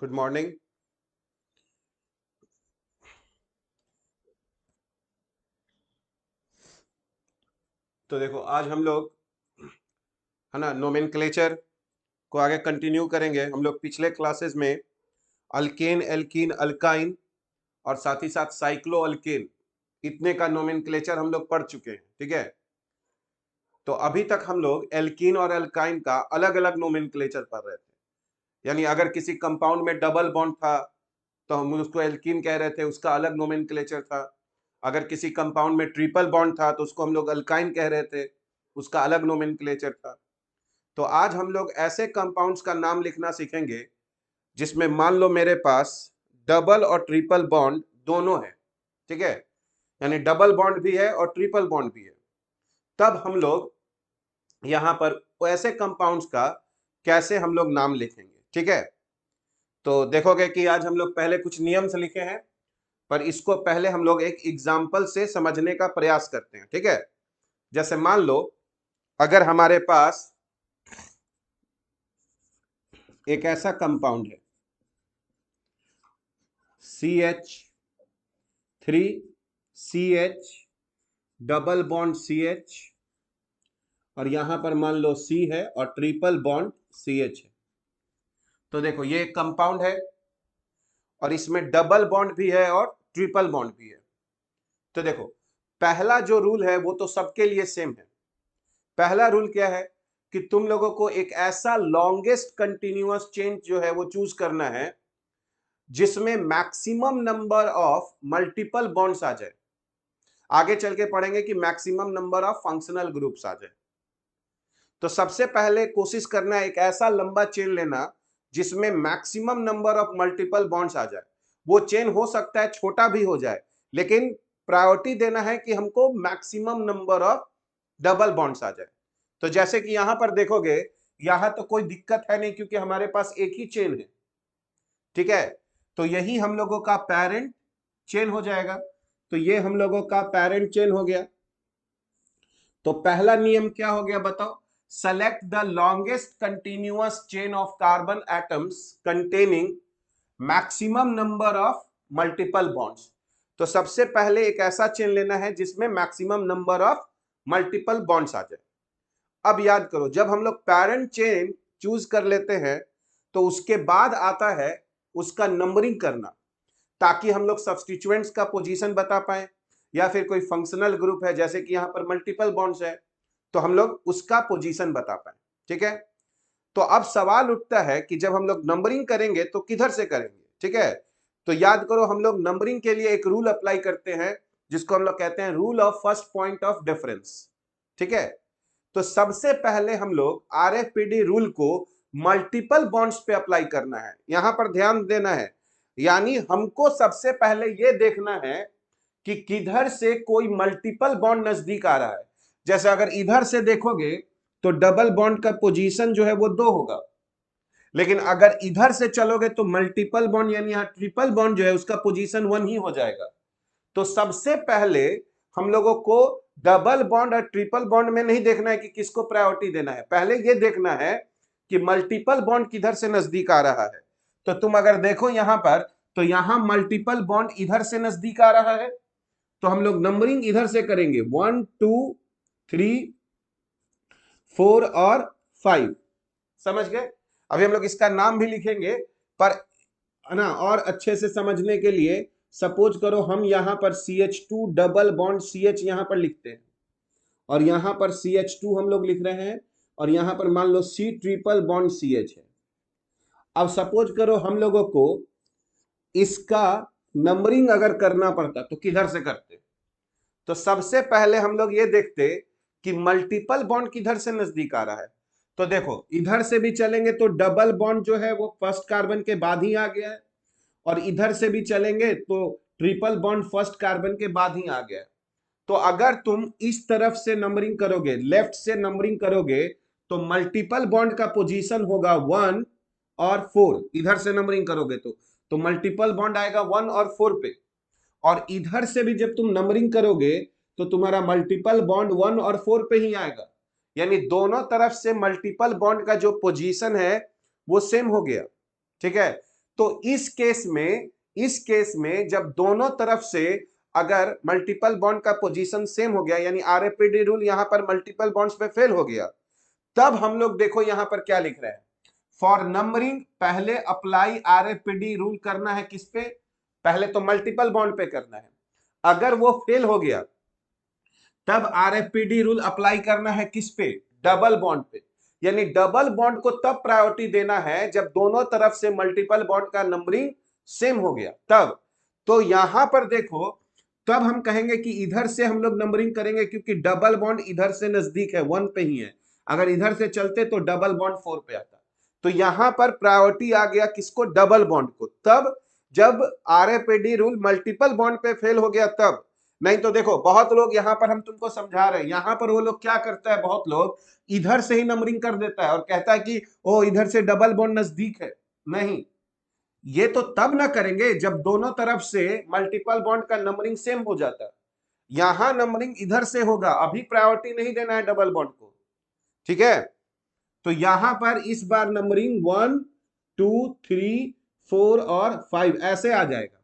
Good morning. तो देखो आज हम लोग है ना नोमेनक्लेचर को आगे कंटिन्यू करेंगे। हम लोग पिछले क्लासेस में अल्केन, एल्कीन, अल्काइन और साथ ही साथ साइक्लो अल्केन इतने का नोमेनक्लेचर हम लोग पढ़ चुके हैं। ठीक है, तो अभी तक हम लोग एल्कीन और अल्काइन का अलग अलग नोमेनक्लेचर पढ़ रहे थे। यानी अगर किसी कंपाउंड में डबल बॉन्ड था तो हम उसको एल्कीन कह रहे थे, उसका अलग नोमेनक्लेचर था। अगर किसी कंपाउंड में ट्रिपल बॉन्ड था तो उसको हम लोग अल्काइन कह रहे थे, उसका अलग नोमेनक्लेचर था। तो आज हम लोग ऐसे कंपाउंड्स का नाम लिखना सीखेंगे जिसमें मान लो मेरे पास डबल और ट्रिपल बॉन्ड दोनों है। ठीक है, यानी डबल बॉन्ड भी है और ट्रिपल बॉन्ड भी है। तब हम लोग यहां पर ऐसे कंपाउंड्स का कैसे हम लोग नाम लिखेंगे। ठीक है, तो देखोगे कि आज हम लोग पहले कुछ नियम से लिखे हैं, पर इसको पहले हम लोग एक एग्जाम्पल से समझने का प्रयास करते हैं। ठीक है, जैसे मान लो अगर हमारे पास एक ऐसा कंपाउंड है CH3 CH double bond CH और यहां पर मान लो C है और ट्रिपल बॉन्ड CH है। तो देखो ये एक कंपाउंड है और इसमें डबल बॉन्ड भी है और ट्रिपल बॉन्ड भी है। तो देखो पहला जो रूल है वो तो सबके लिए सेम है। पहला रूल क्या है कि तुम लोगों को एक ऐसा लॉन्गेस्ट कंटिन्यूअस चेन जो है वो चूज करना है जिसमें maximum number of multiple bonds आ जाए। आगे चल के पढ़ेंगे कि maximum number of functional groups आ जाए। तो सबसे पहले कोशिश करना है एक ऐसा लंबा चेन लेना जिसमें maximum number of multiple bonds आ जाए। वो चेन हो सकता है छोटा भी हो जाए, लेकिन प्रायोरिटी देना है कि हमको maximum number of double bonds आ जाए। तो जैसे कि यहां पर देखोगे, यहां तो कोई दिक्कत है नहीं क्योंकि हमारे पास एक ही चेन है। ठीक है, तो यही हम लोगों का पेरेंट चेन हो जाएगा। तो ये हम लोगों का पेरेंट चेन हो गया। तो पहला नियम क्या हो गया बताओ? Select the longest continuous chain of carbon atoms containing maximum number of multiple bonds. तो सबसे पहले एक ऐसा चेन लेना है जिसमें maximum number of multiple bonds आ जाए। अब याद करो, जब हम लोग पेरेंट चेन चूज कर लेते हैं तो उसके बाद आता है उसका नंबरिंग करना, ताकि हम लोग सब्स्टिट्यूएंट्स का पोजीशन बता पाए, या फिर कोई फंक्शनल ग्रुप है जैसे कि यहां पर मल्टीपल बॉन्ड्स है तो हम लोग उसका पोजीशन बता पाए। ठीक है, तो अब सवाल उठता है कि जब हम लोग नंबरिंग करेंगे तो किधर से करेंगे। ठीक है, तो याद करो हम लोग नंबरिंग के लिए एक रूल अप्लाई करते हैं जिसको हम लोग कहते हैं rule of first point of difference. ठीक है, तो सबसे पहले हम लोग आरएफपीडी रूल को मल्टीपल बॉन्ड्स पे अप्लाई करना है। यहां पर ध्यान देना है, यानी हमको सबसे पहले यह देखना है कि किधर से कोई मल्टीपल बॉन्ड नजदीक आ रहा है। जैसे अगर इधर से देखोगे तो डबल बॉन्ड का पोजीशन जो है वो 2 होगा, लेकिन अगर इधर से चलोगे तो मल्टीपल बॉन्ड यानी यहां ट्रिपल बॉन्ड जो है उसका पोजीशन 1 ही हो जाएगा। तो सबसे पहले हम लोगों को डबल बॉन्ड और ट्रिपल बॉन्ड में नहीं देखना है कि किसको प्रायोरिटी देना है, पहले यह देखना है कि मल्टीपल बॉन्ड किधर से नजदीक आ रहा है। तो तुम अगर देखो यहां पर, तो यहां मल्टीपल बॉन्ड इधर से नजदीक आ रहा है, तो हम लोग नंबरिंग इधर से करेंगे 1 2 3 4 और 5। समझ गए? अभी हम लोग इसका नाम भी लिखेंगे, पर है ना और अच्छे से समझने के लिए सपोज करो हम यहां पर CH2 डबल बॉन्ड CH यहां पर लिखते हैं और यहां पर CH2 हम लोग लिख रहे हैं और यहां पर मान लो C ट्रिपल बॉन्ड CH है। अब सपोज करो हम लोगों को इसका नंबरिंग अगर करना पड़ता तो किधर से करते? तो सबसे पहले हम लोग ये देखते कि मल्टीपल बॉन्ड किधर से नजदीक आ रहा है। तो देखो इधर से भी चलेंगे तो डबल बॉन्ड जो है वो फर्स्ट कार्बन के बाद ही आ गया है, और इधर से भी चलेंगे तो ट्रिपल बॉन्ड फर्स्ट कार्बन के बाद ही आ गया है। तो अगर तुम इस तरफ से नंबरिंग करोगे, लेफ्ट से नंबरिंग करोगे, तो मल्टीपल बॉन्ड का पोजीशन होगा 1 और 4। इधर से नंबरिंग करोगे तो मल्टीपल बॉन्ड आएगा 1 और 4 पे। और इधर से भी जब तुम नंबरिंग करोगे तो तुम्हारा मल्टीपल बॉन्ड 1 और 4 पे ही आएगा। यानी दोनों तरफ से मल्टीपल बॉन्ड का जो पोजीशन है वो सेम हो गया। ठीक है, तो इस केस में जब दोनों तरफ से अगर मल्टीपल बॉन्ड का पोजीशन सेम हो गया, यानी आरएफपीडी रूल यहां पर मल्टीपल बॉन्ड्स पे फेल हो गया, तब हम लोग देखो यहां पर क्या लिख रहे हैं, फॉर नंबरिंग पहले अप्लाई आरएफपीडी रूल करना है किस पे, पहले तो मल्टीपल बॉन्ड पे करना है, अगर वो फेल हो गया तब आरएफपीडी रूल अप्लाई करना है किस पे, डबल बॉन्ड पे। यानी डबल बॉन्ड को तब प्रायोरिटी देना है जब दोनों तरफ से मल्टीपल बॉन्ड का नंबरिंग सेम हो गया तब। तो यहां पर देखो तब हम कहेंगे कि इधर से हम लोग नंबरिंग करेंगे क्योंकि डबल बॉन्ड इधर से नजदीक है, 1 पे ही है, अगर इधर से चलते तो डबल बॉन्ड 4 पे आता। तो यहां पर प्रायोरिटी आ गया किसको, डबल बॉन्ड को, तब जब आरएफपीडी रूल मल्टीपल बॉन्ड पे फेल हो गया तब। नहीं तो देखो बहुत लोग यहां पर हम तुमको समझा रहे हैं, यहां पर वो लोग क्या करता है, बहुत लोग इधर से ही नंबरिंग कर देता है और कहता है कि ओ इधर से डबल बॉन्ड नजदीक है। नहीं, ये तो तब ना करेंगे जब दोनों तरफ से मल्टीपल बॉन्ड का नंबरिंग सेम हो जाता है। यहां नंबरिंग इधर से होगा, अभी प्रायोरिटी नहीं देना है डबल बॉन्ड को, ठीक है। तो यहां पर इस बार नंबरिंग 1 2 3 4 और 5 ऐसे आ जाएगा,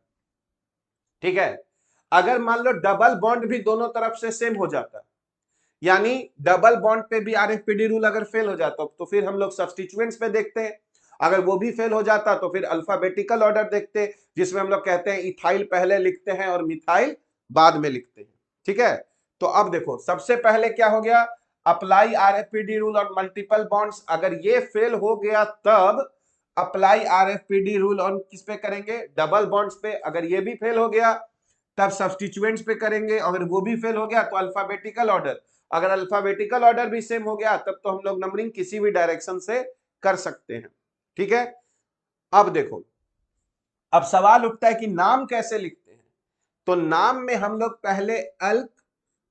ठीक है। अगर मान लो डबल बॉन्ड भी दोनों तरफ से सेम हो जाता, यानी डबल बॉन्ड पे भी आरएफपीडी रूल अगर फेल हो जाता तो फिर हम लोग सब्स्टिट्यूएंट्स पे देखते हैं, अगर वो भी फेल हो जाता तो फिर अल्फाबेटिकल ऑर्डर देखते, जिसमें हम लोग कहते हैं इथाइल पहले लिखते हैं और मिथाइल बाद में लिखते हैं, ठीक है। तो अब देखो सबसे पहले क्या हो गया, apply RFPD rule on multiple bonds, अगर ये फेल हो गया तब अप्लाई आरएफपीडी रूल ऑन किस पे करेंगे, डबल बॉन्ड्स पे। अगर ये भी फेल हो गया तब सब्स्टिट्यूएंट्स पे करेंगे, अगर वो भी फेल हो गया तो अल्फाबेटिकल ऑर्डर, अगर अल्फाबेटिकल ऑर्डर भी सेम हो गया तब तो हम लोग नंबरिंग किसी भी डायरेक्शन से कर सकते हैं, ठीक है। अब देखो अब सवाल उठता है कि नाम कैसे लिखते हैं। तो नाम में हम लोग पहले अल्क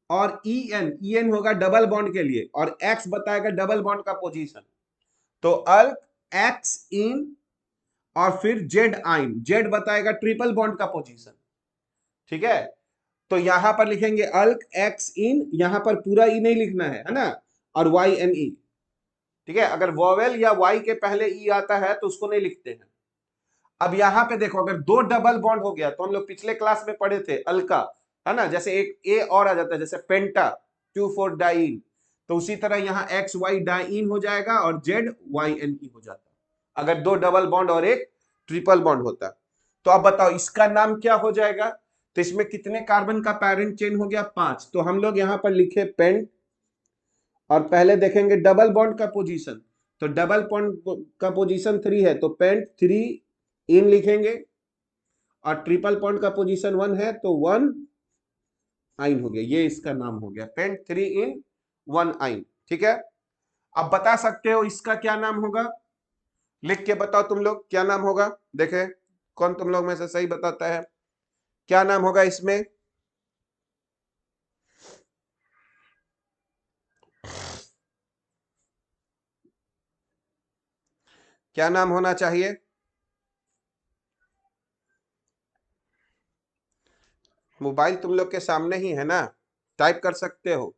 और ईएन होगा डबल बॉन्ड के लिए और एक्स बताएगा डबल बॉन्ड का पोजीशन। तो अल्क एक्स इन और फिर जेड आइन, जेड बताएगा ट्रिपल बॉन्ड का पोजीशन, ठीक है। तो यहां पर लिखेंगे अल्क एक्स इन, यहां पर पूरा ई नहीं लिखना है ना, और वाई एन ई, ठीक है। अगर वोवेल या वाई के पहले ई आता है तो उसको नहीं लिखते हैं। अब यहां पे देखो अगर दो डबल बॉन्ड हो गया तो हम लोग पिछले क्लास में पढ़े थे अल्का, है ना, जैसे एक ए और आ जाता है जैसे पेंटा 2,4 डाइन, तो उसी तरह यहाँ एक्स वाई डाइन हो जाएगा और जेड वाई एन ई हो जाता अगर दो डबल बॉन्ड और एक ट्रिपल बॉन्ड होता। तो अब बताओ इसका नाम क्या हो जाएगा, तो इसमें कितने कार्बन का पैरेंट चेन हो गया, 5। तो हम लोग यहां पर लिखे पेंट और पहले देखेंगे डबल बॉन्ड का पोजीशन, तो डबल बॉन्ड का पोजीशन 3 है तो पेंट 3 इन लिखेंगे, और ट्रिपल बॉन्ड का पोजीशन 1 है तो 1 आइन हो गया, ये इसका नाम हो गया पेंट 3 इन 1 आइन, ठीक है। अब बता सकते हो इसका क्या नाम होगा, लिख के बताओ तुम लोग क्या नाम होगा, देखे कौन तुम लोग में से सही बताता है, क्या नाम होगा इसमें। क्या नाम होना चाहिए, मोबाइल तुम लोग के सामने ही है ना, टाइप कर सकते हो,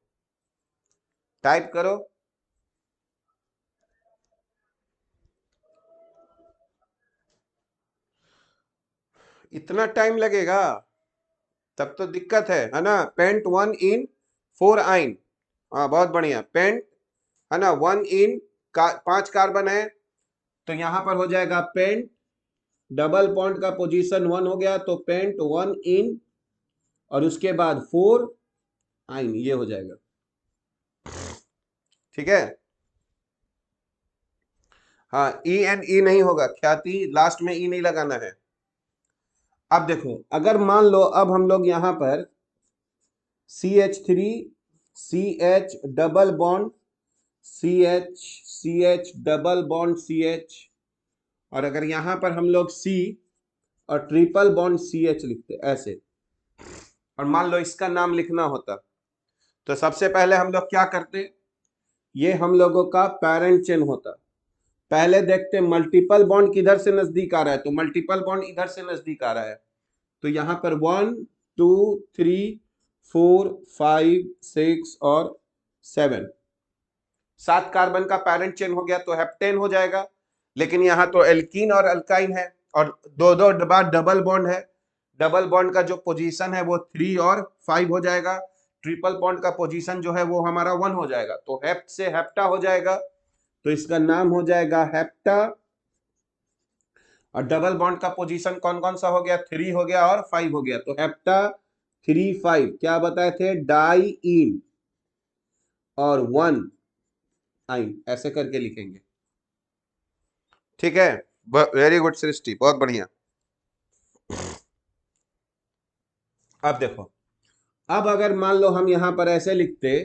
टाइप करो। इतना टाइम लगेगा तब तो दिक्कत है ना। पेंट 1 इन 4 आइन, हाँ बहुत बढ़िया, पेंट है ना 1 इन 5 कार्बन है तो यहां पर हो जाएगा पेंट, डबल बॉन्ड का पोजीशन 1 हो गया तो पेंट 1 इन और उसके बाद 4 आइन, ये हो जाएगा, ठीक है। हाँ ई एंड ई नहीं होगा, ख्याति लास्ट में ई नहीं लगाना है। अब देखो अगर मान लो अब हम लोग यहां पर CH3 CH double bond CH double bond CH, और अगर यहां पर हम लोग C और ट्रिपल बॉन्ड CH लिखते ऐसे, और मान लो इसका नाम लिखना होता, तो सबसे पहले हम लोग क्या करते, ये हम लोगों का पैरेंट चेन होता, पहले देखते मल्टीपल बॉन्ड किधर से नजदीक आ रहा है, तो मल्टीपल बॉन्ड इधर से नजदीक आ रहा है, तो यहां पर 1 2 3 4 5 6 और 7, 7 कार्बन का पैरेंट चेन हो गया तो हेप्टेन हो जाएगा। लेकिन यहां तो एल्कीन और अल्काइन है और दो दो बार डबल बॉन्ड है, डबल बॉन्ड का जो पोजीशन है वो 3 और 5 हो जाएगा, ट्रिपल बॉन्ड का पोजीशन जो है वो हमारा 1 हो जाएगा, तो हेप्ट से हेप्टा हो जाएगा, तो इसका नाम हो जाएगा हेप्टा। और डबल बॉन्ड का पोजीशन कौन कौन सा हो गया, 3 हो गया और 5 हो गया, तो हेप्टा 3 5 क्या बताए थे, डाई इन और 1 आइन, ऐसे करके लिखेंगे। ठीक है, वेरी गुड सृष्टि, बहुत बढ़िया। अब देखो, अब अगर मान लो हम यहां पर ऐसे लिखते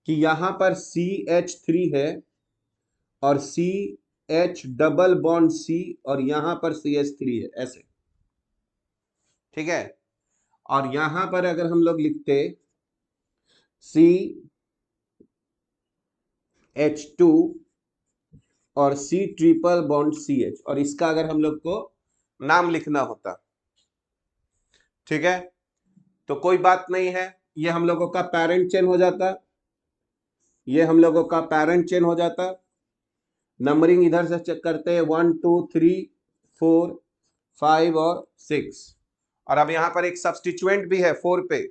कि यहां पर CH3 है और CH डबल बॉन्ड C और यहां पर CH3 है, ऐसे, ठीक है। और यहां पर अगर हम लोग लिखते CH2 और C ट्रिपल बॉन्ड CH, और इसका अगर हम लोग को नाम लिखना होता, ठीक है, तो कोई बात नहीं है, ये हम लोगों का पेरेंट चेन हो जाता, ये हम लोगों का पेरेंट चेन हो जाता। नंबरिंग इधर से चेक करते हैं, 1 2 3 4 5 और 6, और अब यहां पर एक सब्स्टिट्यूएंट भी है 4 पे,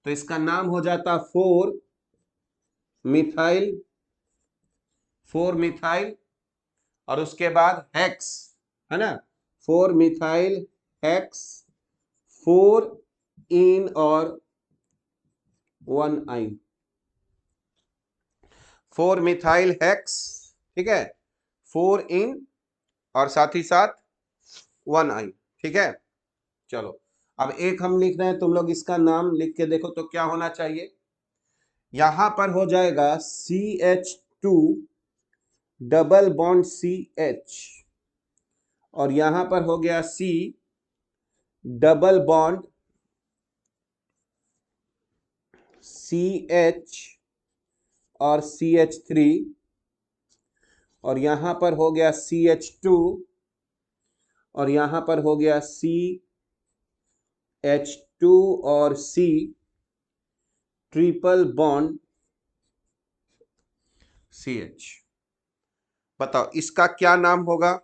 तो इसका नाम हो जाता 4 मिथाइल, 4 मिथाइल, और उसके बाद हेक्स, है ना, 4 मिथाइल हेक्स, 4 इन और 1 आइन, 4 मिथाइल हेक्स, ठीक है, 4 इन और साथ ही साथ 1 आइन, ठीक है। चलो, अब एक हम लिख रहे हैं, तुम लोग इसका नाम लिख के देखो तो क्या होना चाहिए, यहां पर हो जाएगा CH2 डबल बॉन्ड CH, और यहां पर हो गया C डबल बॉन्ड CH और CH3, और यहां पर हो गया CH2 और यहां पर हो गया CH2 और C ट्रिपल बॉन्ड CH। बताओ इसका क्या नाम होगा,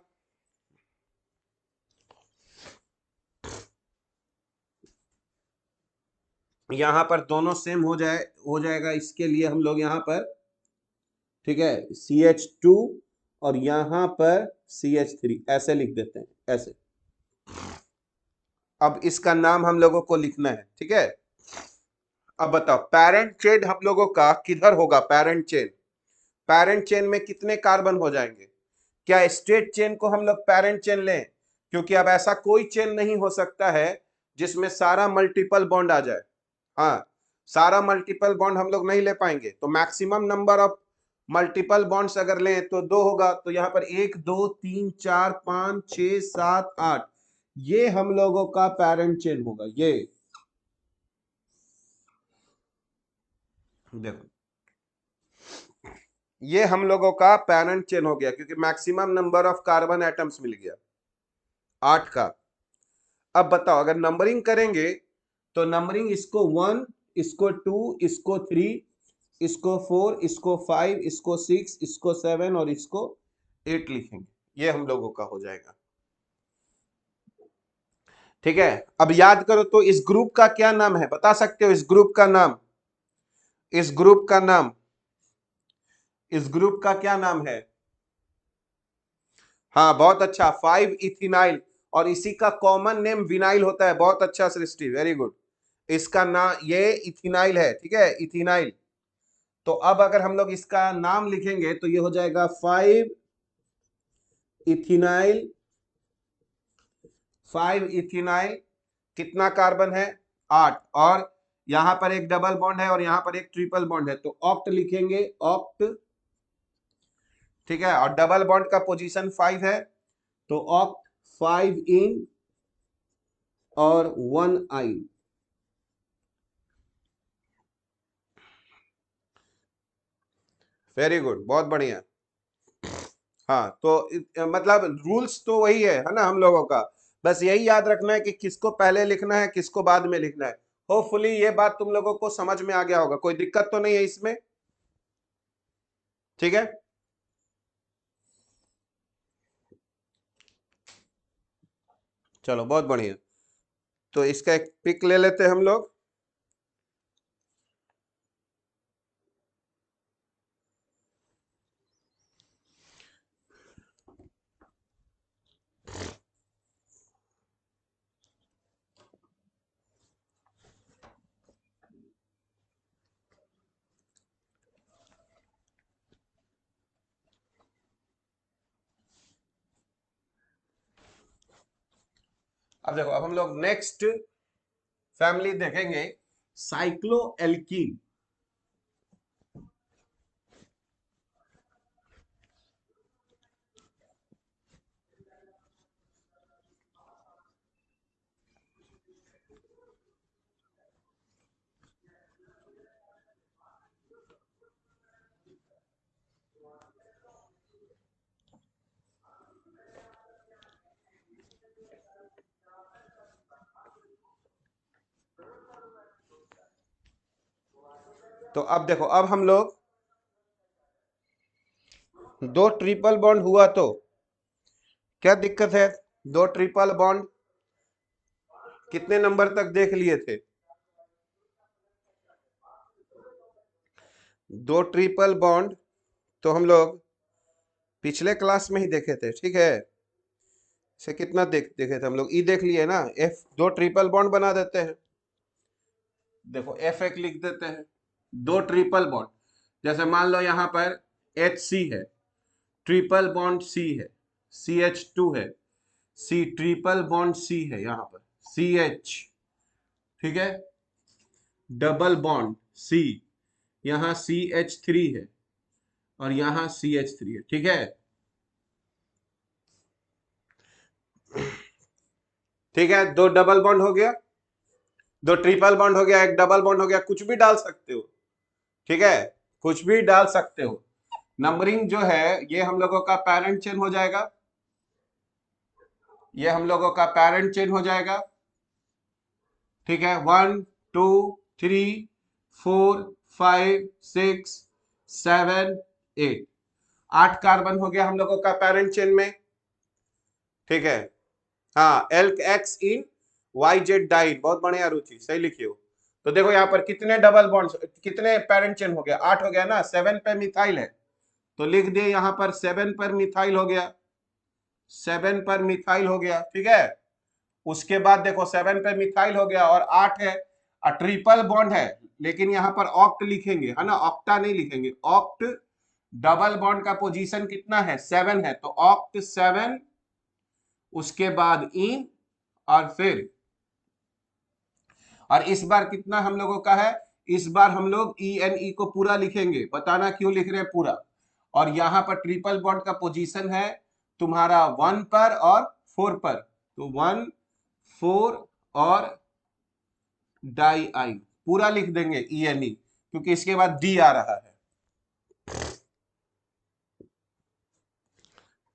यहां पर दोनों सेम हो जाएगा, इसके लिए हम लोग यहां पर, ठीक है, CH2 और यहां पर CH3 ऐसे लिख देते हैं, ऐसे। अब इसका नाम हम लोगों को लिखना है, ठीक है। अब बताओ पेरेंट चेन हम लोगों का किधर होगा, पेरेंट चेन, पेरेंट चेन में कितने कार्बन हो जाएंगे, क्या स्ट्रेट चेन को हम लोग पेरेंट चेन लें, क्योंकि अब ऐसा कोई चेन नहीं हो सकता है जिसमें सारा मल्टीपल बॉन्ड आ जाए, हाँ, सारा मल्टीपल बॉन्ड हम लोग नहीं ले पाएंगे, तो maximum number of multiple bonds अगर लें तो 2 होगा, तो यहां पर 1 2 3 4 5 6 7 8, ये हम लोगों का पेरेंट चेन होगा, ये देखो, ये हम लोगों का पेरेंट चेन हो गया, क्योंकि maximum number of carbon atoms मिल गया 8 का। अब बताओ अगर नंबरिंग करेंगे तो नंबरिंग इसको 1, इसको 2, इसको 3, इसको 4, इसको 5, इसको 6, इसको 7 और इसको 8 लिखेंगे, ये हम लोगों का हो जाएगा, ठीक है। अब याद करो तो इस ग्रुप का क्या नाम है, बता सकते हो इस ग्रुप का नाम, इस ग्रुप का नाम, इस ग्रुप का क्या नाम है, हाँ बहुत अच्छा, 5 इथिनाइल, और इसी का कॉमन नेम विनाइल होता है, बहुत अच्छा सृष्टि, वेरी गुड, इसका नाम ये इथिनाइल है, ठीक है, इथिनाइल। तो अब अगर हम लोग इसका नाम लिखेंगे तो ये हो जाएगा 5 इथिनाइल, 5 इथिनाइल, कितना कार्बन है 8, और यहां पर एक डबल बॉन्ड है और यहां पर एक ट्रिपल बॉन्ड है, तो ऑक्ट लिखेंगे, ऑक्ट, ठीक है, और डबल बॉन्ड का पोजीशन 5 है, तो ऑक्ट 5 इन और 1 आइन, वेरी गुड, बहुत बढ़िया। हाँ तो मतलब रूल्स तो वही है ना हम लोगों का, बस यही याद रखना है कि किसको पहले लिखना है किसको बाद में लिखना है। होपफुली ये बात तुम लोगों को समझ में आ गया होगा, कोई दिक्कत तो नहीं है इसमें, ठीक है। चलो बहुत बढ़िया। तो इसका एक पिक ले लेते हैं हम लोग। अब देखो, अब हम लोग नेक्स्ट फैमिली देखेंगे, साइक्लोएल्कीन। तो अब देखो, अब हम लोग दो ट्रिपल बॉन्ड हुआ तो क्या दिक्कत है? दो ट्रिपल बॉन्ड कितने नंबर तक देख लिए थे? दो ट्रिपल बॉन्ड तो हम लोग पिछले क्लास में ही देखे थे, ठीक है। से कितना देखे थे हम लोग? ई देख लिए ना। एफ, दो ट्रिपल बॉन्ड बना देते हैं। देखो एफ एक लिख देते हैं, दो ट्रिपल बॉन्ड। जैसे मान लो यहां पर एच सी है, ट्रिपल बॉन्ड सी है, सी एच टू है, सी ट्रिपल बॉन्ड सी है, यहां पर सी एच, ठीक है। डबल बॉन्ड सी, यहां सी एच थ्री है और यहां सी एच थ्री है, ठीक है। ठीक है, दो डबल बॉन्ड हो गया, दो ट्रिपल बॉन्ड हो गया, एक डबल बॉन्ड हो गया, कुछ भी डाल सकते हो, ठीक है, कुछ भी डाल सकते हो। नंबरिंग जो है ये हम लोगों का पैरेंट चेन हो जाएगा, ये हम लोगों का पैरेंट चेन हो जाएगा, ठीक है। 1 2 3 4 5 6 7 8, 8 कार्बन हो गया हम लोगों का पैरेंट चेन में, ठीक है। हाँ, एल्क एक्स इन वाई जेड डाइड, बहुत बढ़िया रुचि, सही लिखी हो। तो देखो यहाँ पर कितने डबल बॉन्ड्स, कितने पैरेंट चेन हो गया? 8 हो गया ना। 7 पे मिथाइल है तो लिख दिए यहाँ पर 7 पर मिथाइल हो गया, 7 पर मिथाइल हो गया, ठीक है। उसके बाद देखो 7 पे मिथाइल हो गया और 8 है, ट्रिपल बॉन्ड है, लेकिन यहाँ पर ऑक्ट लिखेंगे, है ना, ऑक्टा नहीं लिखेंगे, ऑक्ट। डबल बॉन्ड का पोजीशन कितना है? 7 है, तो ऑक्ट 7, उसके बाद इन, और फिर, और इस बार कितना हम लोगों का है? इस बार हम लोग ई एन ई को पूरा लिखेंगे, बताना क्यों लिख रहे हैं पूरा। और यहां पर ट्रिपल बॉन्ड का पोजीशन है तुम्हारा 1 पर और 4 पर, तो 1 4 और डाई आई पूरा लिख देंगे ई एन ई, क्योंकि इसके बाद डी आ रहा है,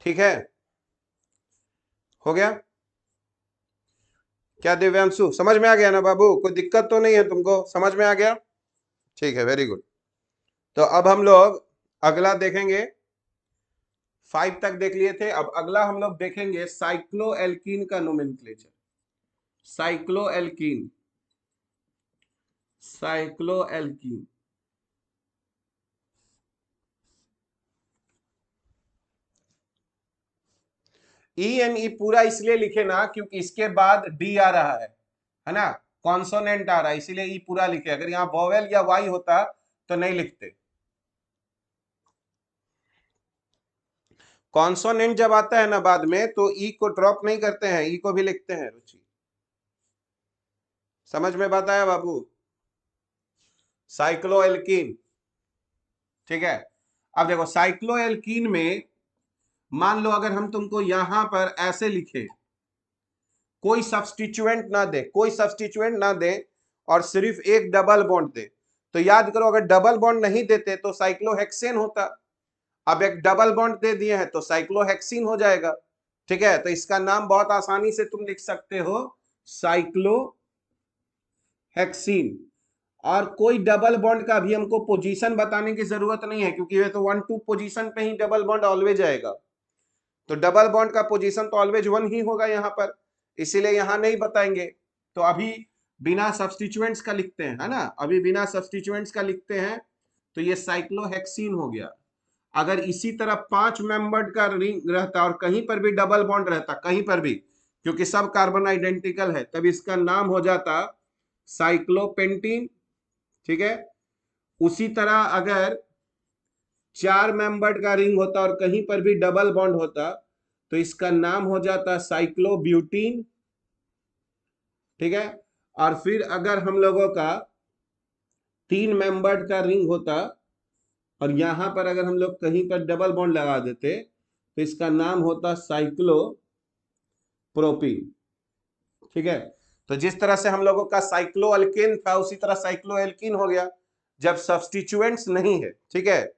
ठीक है। हो गया क्या दिव्यांशु? समझ में आ गया ना बाबू? कोई दिक्कत तो नहीं है तुमको? समझ में आ गया? ठीक है, वेरी गुड। तो अब हम लोग अगला देखेंगे, 5 तक देख लिए थे, अब अगला हम लोग देखेंगे साइक्लोएल्कीन का nomenclature. Cycloalkene, cycloalkene, E N E पूरा इसलिए लिखे ना क्योंकि इसके बाद डी आ रहा है ना, कॉन्सोनेंट आ रहा है, इसीलिए ई पूरा लिखे। अगर यहाँ वोवेल या वाई होता तो नहीं लिखते। कॉन्सोनेंट जब आता है ना बाद में, तो ई को ड्रॉप नहीं करते हैं, ई को भी लिखते हैं रुचि। समझ में बात आया बाबू? साइक्लोएल्कीन, ठीक है। अब देखो साइक्लोएल्कीन में मान लो अगर हम तुमको यहां पर ऐसे लिखे, कोई सब्स्टिट्यूएंट ना दे, कोई सब्स्टिट्यूएंट ना दे और सिर्फ एक डबल बॉन्ड दे, तो याद करो अगर डबल बॉन्ड नहीं देते तो साइक्लोहेक्सेन होता। अब एक डबल बॉन्ड दे दिए हैं तो साइक्लोहेक्सीन हो जाएगा, ठीक है। तो इसका नाम बहुत आसानी से तुम लिख सकते हो, साइक्लोहेक्सीन। और कोई डबल बॉन्ड का भी हमको पोजीशन बताने की जरूरत नहीं है, क्योंकि ये तो 1 2 पोजीशन पे ही डबल बॉन्ड ऑलवेज आएगा। तो डबल बॉन्ड का पोजीशन तो ऑलवेज 1 ही होगा यहाँ पर। इसीलिए यहां नहीं बताएंगे। तो अभी बिना सब्स्टिट्यूएंट्स का लिखते हैं, है ना, अभी बिना सब्स्टिट्यूएंट्स का लिखते हैं। तो ये साइक्लोहेक्सीन हो गया। अगर इसी तरह 5 मेंबर्ड का रिंग रहता और कहीं पर भी डबल बॉन्ड रहता, कहीं पर भी, क्योंकि सब कार्बन आइडेंटिकल है, तब इसका नाम हो जाता साइक्लोपेंटीन। ठीक है। उसी तरह अगर 4 मेंबर्ड का रिंग होता और कहीं पर भी डबल बॉन्ड होता तो इसका नाम हो जाता साइक्लोब्यूटीन। ठीक है। और फिर अगर हम लोगों का 3 मेंबर्ड का रिंग होता और यहां पर अगर हम लोग कहीं पर डबल बॉन्ड लगा देते तो इसका नाम होता साइक्लोप्रोपीन। ठीक है। तो जिस तरह से हम लोगों का साइक्लोअल्केन था उसी तरह साइक्लोएल्कीन हो गया जब सब्स्टिट्यूएंट्स नहीं है। ठीक है।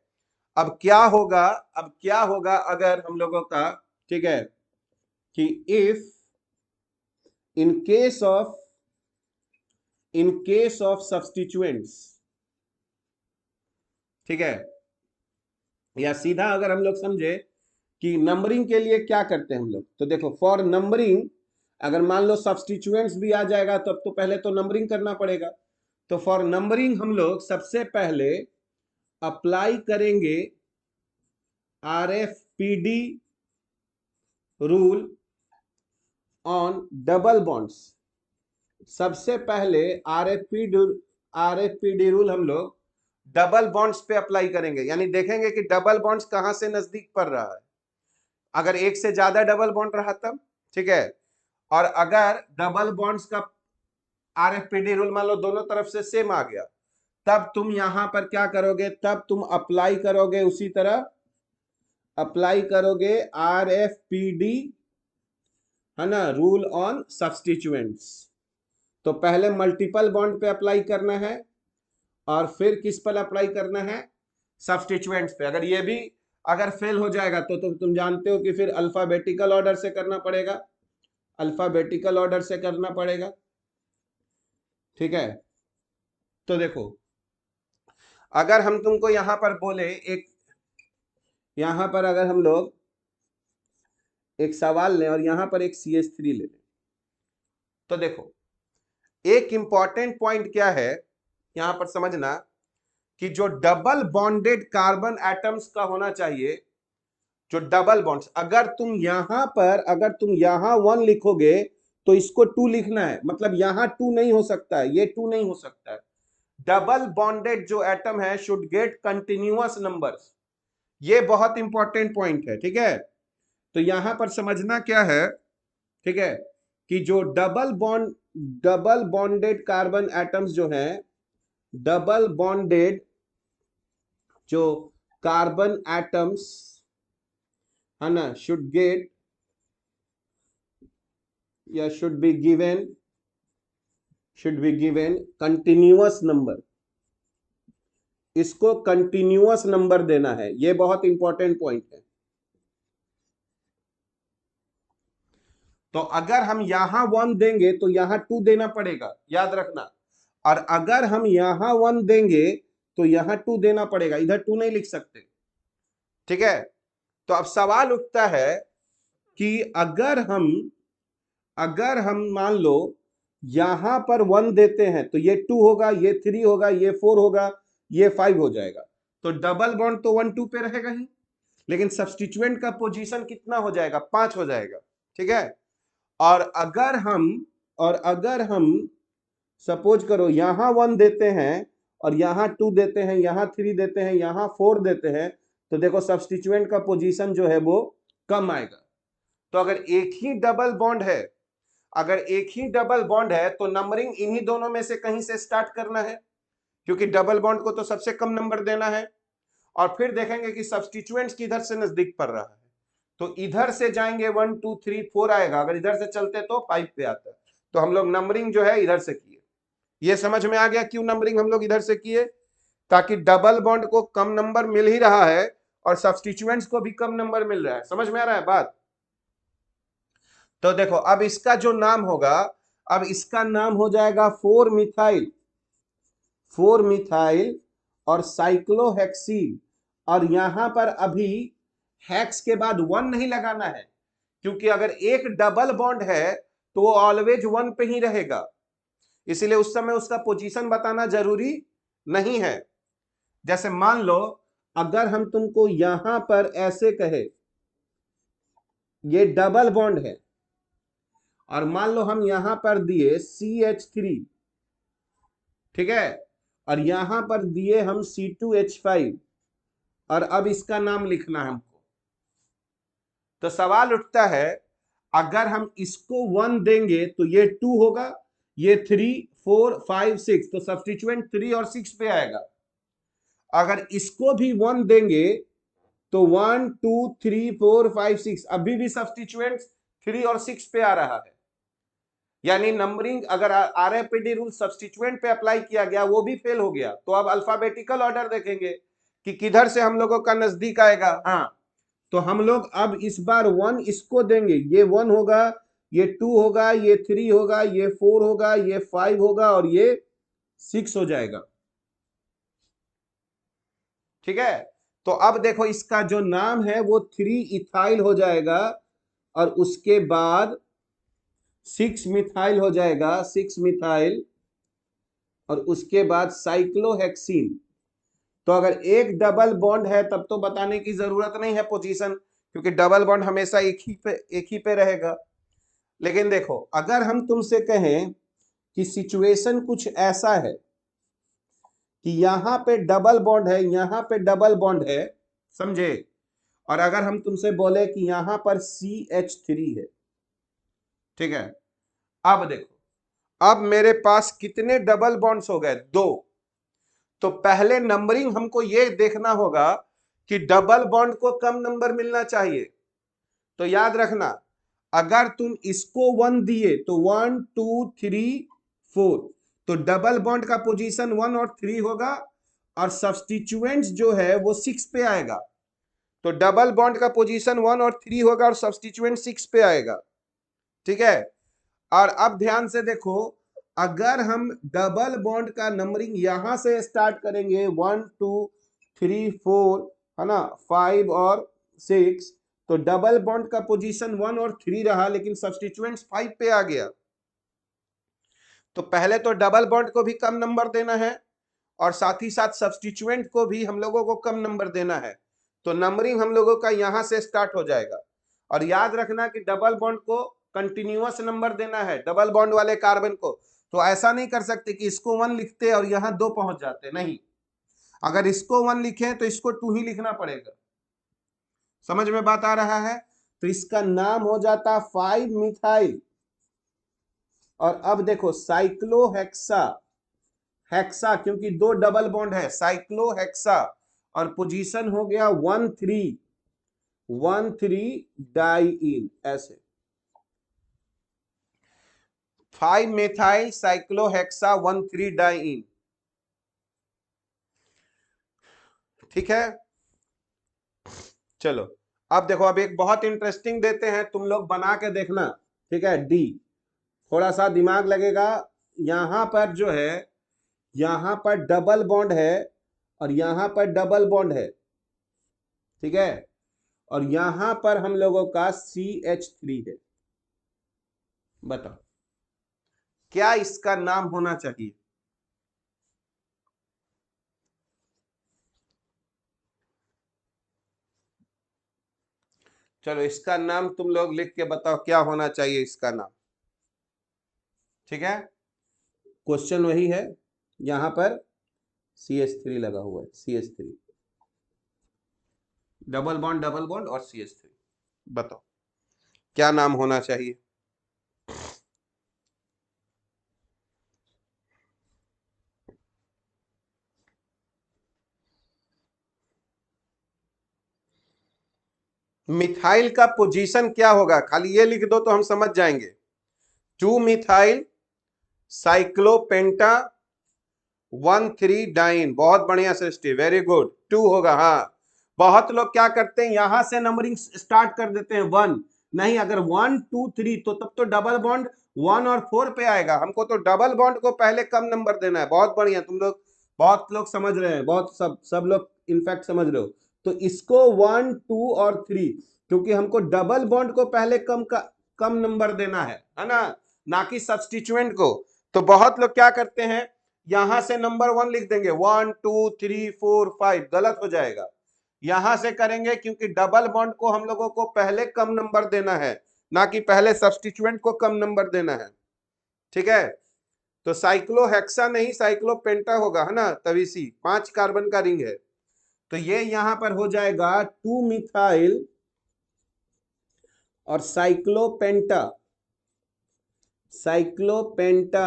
अब क्या होगा, अब क्या होगा अगर हम लोगों का, ठीक है, कि if in case of substituents, ठीक है, या सीधा अगर हम लोग समझे कि नंबरिंग के लिए क्या करते हैं हम लोग, तो देखो फॉर नंबरिंग अगर मान लो सब्स्टिट्यूएंट्स भी आ जाएगा तब तो पहले तो नंबरिंग करना पड़ेगा। तो फॉर नंबरिंग हम लोग सबसे पहले अप्लाई करेंगे RFPD rule on double bonds. सबसे पहले आरएफपीडी रूल हम लोग डबल बॉन्ड्स पे अप्लाई करेंगे, यानी देखेंगे कि डबल बॉन्ड्स कहां से नजदीक पड़ रहा है। अगर एक से ज्यादा डबल बॉन्ड रहा तब, ठीक है, और अगर डबल बॉन्ड्स का आरएफपीडी रूल मान लो दोनों तरफ से सेम आ गया, तब तुम यहां पर क्या करोगे, तब तुम अप्लाई करोगे उसी तरह अप्लाई करोगे RFPD, है ना, रूल ऑन सब्स्टिट्यूएंट्स। तो पहले मल्टीपल बॉन्ड पे अप्लाई करना है और फिर किस पर अप्लाई करना है, सब्स्टिट्यूएंट्स पे। अगर ये भी अगर फेल हो जाएगा तो तुम जानते हो कि फिर अल्फाबेटिकल ऑर्डर से करना पड़ेगा, अल्फाबेटिकल ऑर्डर से करना पड़ेगा। ठीक है। तो देखो अगर हम तुमको यहां पर बोले एक, यहां पर अगर हम लोग एक सवाल लें और यहां पर एक CH3 ले लें, तो देखो एक इंपॉर्टेंट पॉइंट क्या है यहां पर समझना, कि जो डबल बॉन्डेड कार्बन एटम्स का होना चाहिए, जो डबल बॉन्ड्स, अगर तुम यहां 1 लिखोगे तो इसको 2 लिखना है, मतलब यहां 2 नहीं हो सकता है, ये 2 नहीं हो सकता है। डबल बॉन्डेड जो एटम है शुड गेट कंटिन्यूअस नंबर्स। ये बहुत इंपॉर्टेंट पॉइंट है। ठीक है। तो यहां पर समझना क्या है, ठीक है, कि जो डबल बॉन्डेड कार्बन एटम्स जो हैं, डबल बॉन्डेड जो कार्बन एटम्स, है ना, शुड गेट या should be given continuous number. इसको कंटिन्यूअस नंबर देना है, यह बहुत इंपॉर्टेंट पॉइंट है। तो अगर हम यहां 1 देंगे तो यहां 2 देना पड़ेगा, याद रखना। और अगर हम यहां 1 देंगे तो यहां 2 देना पड़ेगा, इधर 2 नहीं लिख सकते। ठीक है। तो अब सवाल उठता है कि अगर हम मान लो यहां पर 1 देते हैं तो ये 2 होगा, ये 3 होगा, ये 4 होगा, ये 5 हो जाएगा। तो डबल बॉन्ड तो 1 2 पे रहेगा ही, लेकिन सब्स्टिट्यूएंट का पोजीशन कितना हो जाएगा, 5 हो जाएगा। ठीक है। और अगर हम सपोज करो यहां 1 देते हैं और यहां 2 देते हैं, यहां 3 देते हैं, यहां 4 देते हैं, तो देखो सब्स्टिट्यूएंट का पोजीशन जो है वो कम आएगा। तो अगर एक ही डबल बॉन्ड है, तो नंबरिंग इन्हीं दोनों में से कहीं से स्टार्ट करना है, क्योंकि डबल बॉन्ड को तो सबसे कम नंबर देना है। और फिर देखेंगे कि सब्स्टिट्यूएंट्स किधर से नजदीक पड़ रहा है, तो इधर से जाएंगे 1 2 3 4 आएगा, अगर इधर से चलते तो 5 पे आता है। तो हम लोग नंबरिंग जो है इधर से किए। ये समझ में आ गया क्यों नंबरिंग हम लोग इधर से किए, ताकि डबल बॉन्ड को कम नंबर मिल ही रहा है और सब्स्टिट्यूएंट्स को भी कम नंबर मिल रहा है। समझ में आ रहा है बात। तो देखो अब इसका जो नाम होगा, अब इसका नाम हो जाएगा 4 मिथाइल और साइक्लोहेक्सीन। और यहां पर अभी हेक्स के बाद 1 नहीं लगाना है, क्योंकि अगर एक डबल बॉन्ड है तो वो ऑलवेज 1 पे ही रहेगा, इसीलिए उस समय उसका पोजीशन बताना जरूरी नहीं है। जैसे मान लो अगर हम तुमको यहां पर ऐसे कहे ये डबल बॉन्ड है, और मान लो हम यहां पर दिए CH3, ठीक है, और यहां पर दिए हम C2H5, और अब इसका नाम लिखना है हमको, तो सवाल उठता है अगर हम इसको 1 देंगे तो ये 2 होगा, ये 3 4 5 6, तो सब्स्टिट्यूएंट 3 और 6 पे आएगा। अगर इसको भी 1 देंगे तो 1 2 3 4 5 6, अभी भी सब्स्टिट्यूएंट 3 और 6 पे आ रहा है। यानी नंबरिंग अगर RFID रूल सब्स्टिट्यूएंट पे अप्लाई किया गया वो भी फेल हो गया। तो अब अल्फाबेटिकल ऑर्डर देखेंगे कि किधर से हम लोगों का नजदीक आएगा। हाँ, तो हम लोग अब इस बार 1 इसको देंगे, ये 1 होगा, ये 2 होगा, ये 3 होगा, ये 4 होगा, ये 5 होगा, और ये 6 हो जाएगा। ठीक है, तो अब देखो इसका जो नाम है वो 3 इथाइल हो जाएगा, और उसके बाद 6 मिथाइल हो जाएगा, 6 मिथाइल, और उसके बाद साइक्लोहेक्सीन। तो अगर एक डबल बॉन्ड है तब तो बताने की जरूरत नहीं है पोजीशन, क्योंकि डबल बॉन्ड हमेशा एक ही पे रहेगा। लेकिन देखो अगर हम तुमसे कहें कि सिचुएशन कुछ ऐसा है कि यहां पे डबल बॉन्ड है, यहां पे डबल बॉन्ड है, समझे, और अगर हम तुमसे बोले कि यहां पर CH3 है, ठीक है, अब देखो अब मेरे पास कितने डबल बॉन्ड्स हो गए, 2। तो पहले नंबरिंग हमको ये देखना होगा कि डबल बॉन्ड को कम नंबर मिलना चाहिए। तो याद रखना अगर तुम इसको 1 दिए तो 1 2 3 4, तो डबल बॉन्ड का पोजीशन 1 और 3 होगा, और सब्स्टिट्यूएंट्स जो है वो 6 पे आएगा। तो डबल बॉन्ड का पोजीशन 1 और 3 होगा और सब्स्टिट्यूएंट 6 पे आएगा। ठीक है, और अब ध्यान से देखो अगर हम डबल बॉन्ड का नंबरिंग यहां से स्टार्ट करेंगे 1 2 3 4, है ना, 5 और 6, तो डबल बॉन्ड का पोजीशन 1 और 3 रहा, लेकिन सब्स्टिट्यूएंट्स 5 पे आ गया। तो पहले तो डबल बॉन्ड को भी कम नंबर देना है, और साथ ही साथ सब्स्टिट्यूएंट को भी हम लोगों को कम नंबर देना है। तो नंबरिंग हम लोगों का यहां से स्टार्ट हो जाएगा। और याद रखना कि डबल बॉन्ड को कंटिन्यूअस नंबर देना है, डबल बॉन्ड वाले कार्बन को। तो ऐसा नहीं कर सकते कि इसको 1 लिखते और यहां 2 पहुंच जाते, नहीं। अगर इसको 1 लिखे तो इसको 2 ही लिखना पड़ेगा। समझ में बात आ रहा है? तो इसका नाम हो जाता 5 मिथाइल। और अब देखो साइक्लोहेक्सा, हेक्सा क्योंकि 2 डबल बॉन्ड है, साइक्लोहेक्सा, और पोजीशन हो गया 1 3 डाइईन, ऐसे 5 मेथाइल साइक्लोहेक्सा 1 3 डाइईन। ठीक है, चलो अब देखो, अब एक बहुत इंटरेस्टिंग देते हैं, तुम लोग बना के देखना। ठीक है, डी, थोड़ा सा दिमाग लगेगा। यहां पर जो है, यहां पर डबल बॉन्ड है और यहां पर डबल बॉन्ड है, ठीक है, और यहां पर हम लोगों का CH3 है। बताओ क्या इसका नाम होना चाहिए? चलो इसका नाम तुम लोग लिख के बताओ क्या होना चाहिए इसका नाम। ठीक है, क्वेश्चन वही है, यहां पर CH3 लगा हुआ है, CH3, डबल बॉन्ड और CH3। बताओ क्या नाम होना चाहिए? मिथाइल का पोजीशन क्या होगा, खाली ये लिख दो तो हम समझ जाएंगे। 2 मिथाइल साइक्लोपेंटा 1 3 डाइन। बहुत बढ़िया सृष्टि, वेरी गुड, 2 होगा। हाँ, बहुत लोग क्या करते हैं यहां से नंबरिंग स्टार्ट कर देते हैं 1, नहीं, अगर 1 2 3 तो तब तो डबल बॉन्ड 1 और 4 पे आएगा। हमको तो डबल बॉन्ड को पहले कम नंबर देना है। बहुत बढ़िया, तुम लोग बहुत लोग समझ रहे हैं, बहुत सब लोग इनफैक्ट समझ रहे हो। तो इसको 1 2 और 3, क्योंकि हमको डबल बॉन्ड को पहले कम नंबर देना है ना, ना कि सब्स्टिट्यूएंट को। तो बहुत लोग क्या करते हैं, यहां से नंबर 1 लिख देंगे, 1 2 3 4 5, गलत हो जाएगा। यहां से करेंगे क्योंकि डबल बॉन्ड को हम लोगों को पहले कम नंबर देना है, ना कि पहले सब्स्टिट्यूएंट को कम नंबर देना है। ठीक है, तो साइक्लोहेक्सा नहीं साइक्लोपेंटा होगा, है ना, तभी सी 5 कार्बन का रिंग है। तो ये यहां पर हो जाएगा 2 मिथाइल और साइक्लोपेंटा, साइक्लोपेंटा।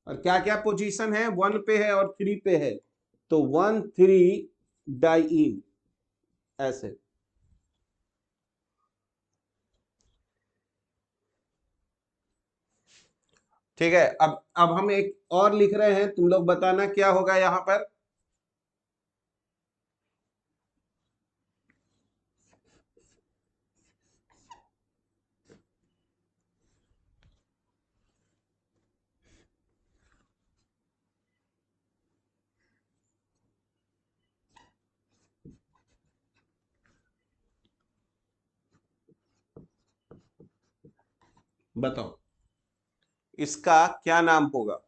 और क्या क्या पोजीशन है, 1 पे है और 3 पे है, तो 1 3 डाइईन ऐसे। ठीक है, अब हम एक और लिख रहे हैं, तुम लोग बताना क्या होगा यहां पर। बताओ इसका क्या नाम होगा।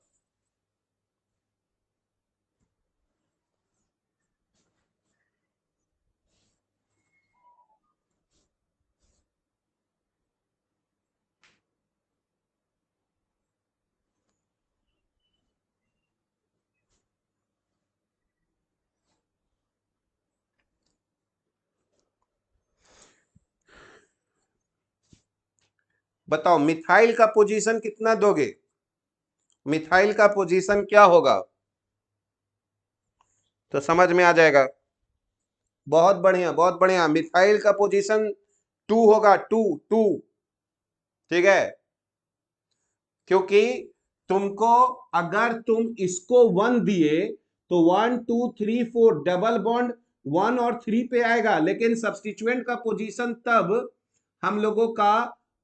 बताओ मिथाइल का पोजीशन कितना दोगे, मिथाइल का पोजीशन क्या होगा, तो समझ में आ जाएगा। बहुत बढ़िया बहुत बढ़िया, मिथाइल का पोजीशन 2 होगा, 2 2। ठीक है, क्योंकि तुमको अगर तुम इसको 1 दिए तो 1 2 3 4 डबल बॉन्ड 1 और 3 पे आएगा, लेकिन सब्स्टिट्यूएंट का पोजीशन तब हम लोगों का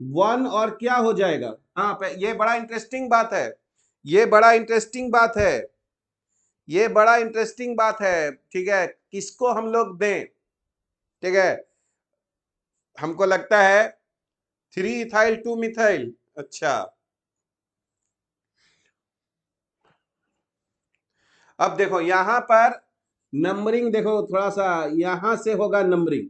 1 और क्या हो जाएगा। हाँ, ये बड़ा इंटरेस्टिंग बात है, ये बड़ा इंटरेस्टिंग बात है, ये बड़ा इंटरेस्टिंग बात है। ठीक है, किसको हम लोग दें। ठीक है, हमको लगता है 3 इथाइल 2 मिथाइल। अच्छा, अब देखो यहां पर नंबरिंग देखो, थोड़ा सा यहां से होगा नंबरिंग।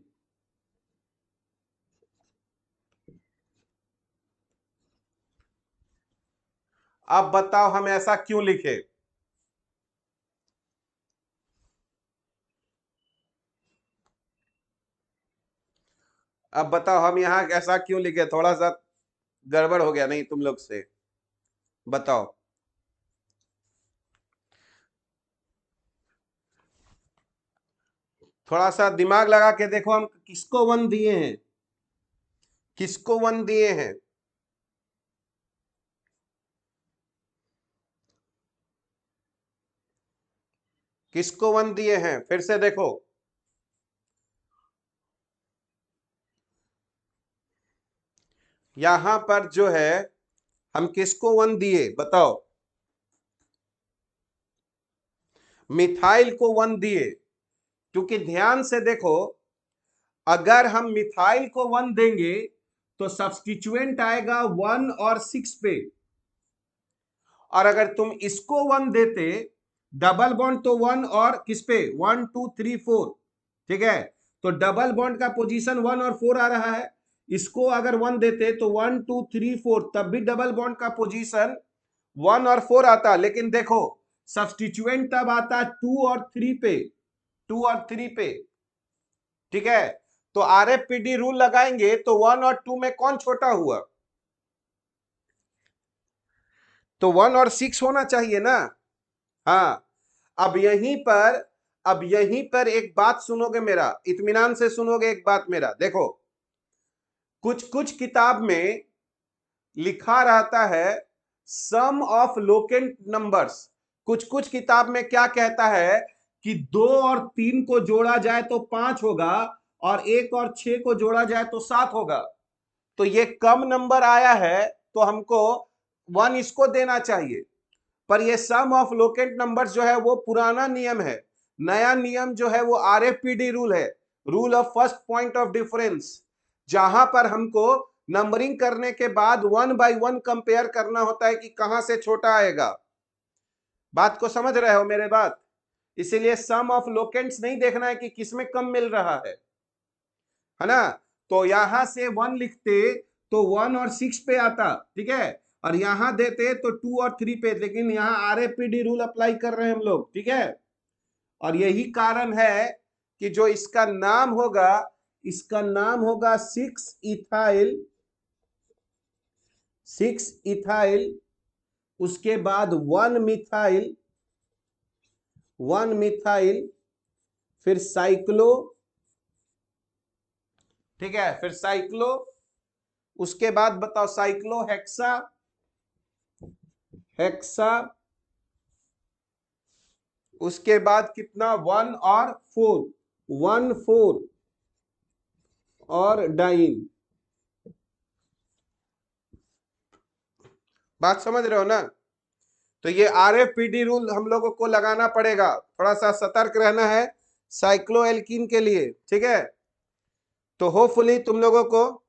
अब बताओ हम ऐसा क्यों लिखे, अब बताओ हम यहां ऐसा क्यों लिखे, थोड़ा सा गड़बड़ हो गया नहीं तुम लोग से, बताओ। थोड़ा सा दिमाग लगा के देखो, हम किसको 1 दिए हैं, किसको 1 दिए हैं। किसको 1 दिए हैं, फिर से देखो। यहां पर जो है हम किसको 1 दिए बताओ, मिथाइल को 1 दिए। क्योंकि ध्यान से देखो, अगर हम मिथाइल को 1 देंगे तो सब्स्टिट्यूएंट आएगा 1 और 6 पे, और अगर तुम इसको 1 देते, डबल बॉन्ड तो 1 और किस पे, 1 2 3 4। ठीक है, तो डबल बॉन्ड का पोजीशन 1 और 4 आ रहा है। इसको अगर 1 देते तो 1 2 3 4, तब भी डबल बॉन्ड का पोजीशन 1 और 4 आता, लेकिन देखो सब्स्टिट्यूएंट तब आता 2 और 3 पे, 2 और 3 पे। ठीक है, तो आरएफपीडी रूल लगाएंगे तो 1 और 2 में कौन छोटा हुआ, तो 1 और 6 होना चाहिए ना। हाँ, अब यहीं पर, अब यहीं पर एक बात सुनोगे मेरा, इत्मीनान से सुनोगे एक बात मेरा, देखो कुछ कुछ किताब में लिखा रहता है सम ऑफ लोकेंट नंबर्स, कुछ कुछ किताब में क्या कहता है कि 2 और 3 को जोड़ा जाए तो 5 होगा, और 1 और 6 को जोड़ा जाए तो 7 होगा। तो ये कम नंबर आया है, तो हमको 1 इसको देना चाहिए। पर ये सम ऑफ लोकेंट नंबर्स जो है वो पुराना नियम है, नया नियम जो है वो आरएफपीडी रूल है, rule of first point of difference, जहां पर हमको नंबरिंग करने के बाद 1 बाय 1 कंपेयर करना होता है कि कहां से छोटा आएगा। बात को समझ रहे हो मेरे बात? इसीलिए सम ऑफ लोकेंट्स नहीं देखना है कि किसमें कम मिल रहा है ना। तो यहां से 1 लिखते तो 1 और 6 पे आता, ठीक है, और यहां देते तो 2 और 3 पे, लेकिन यहां आरएफपीडी रूल अप्लाई कर रहे हैं हम लोग, ठीक है। और यही कारण है कि जो इसका नाम होगा, इसका नाम होगा 6 इथाइल, उसके बाद 1 मिथाइल, फिर साइक्लो, ठीक है, फिर साइक्लो, उसके बाद बताओ साइक्लो हेक्सा, उसके बाद कितना 1 और 4 और डाइन। बात समझ रहे हो ना? तो ये आरएफपीडी रूल हम लोगों को लगाना पड़ेगा, थोड़ा सा सतर्क रहना है साइक्लोएल्कीन के लिए, ठीक है। तो होपफुली तुम लोगों को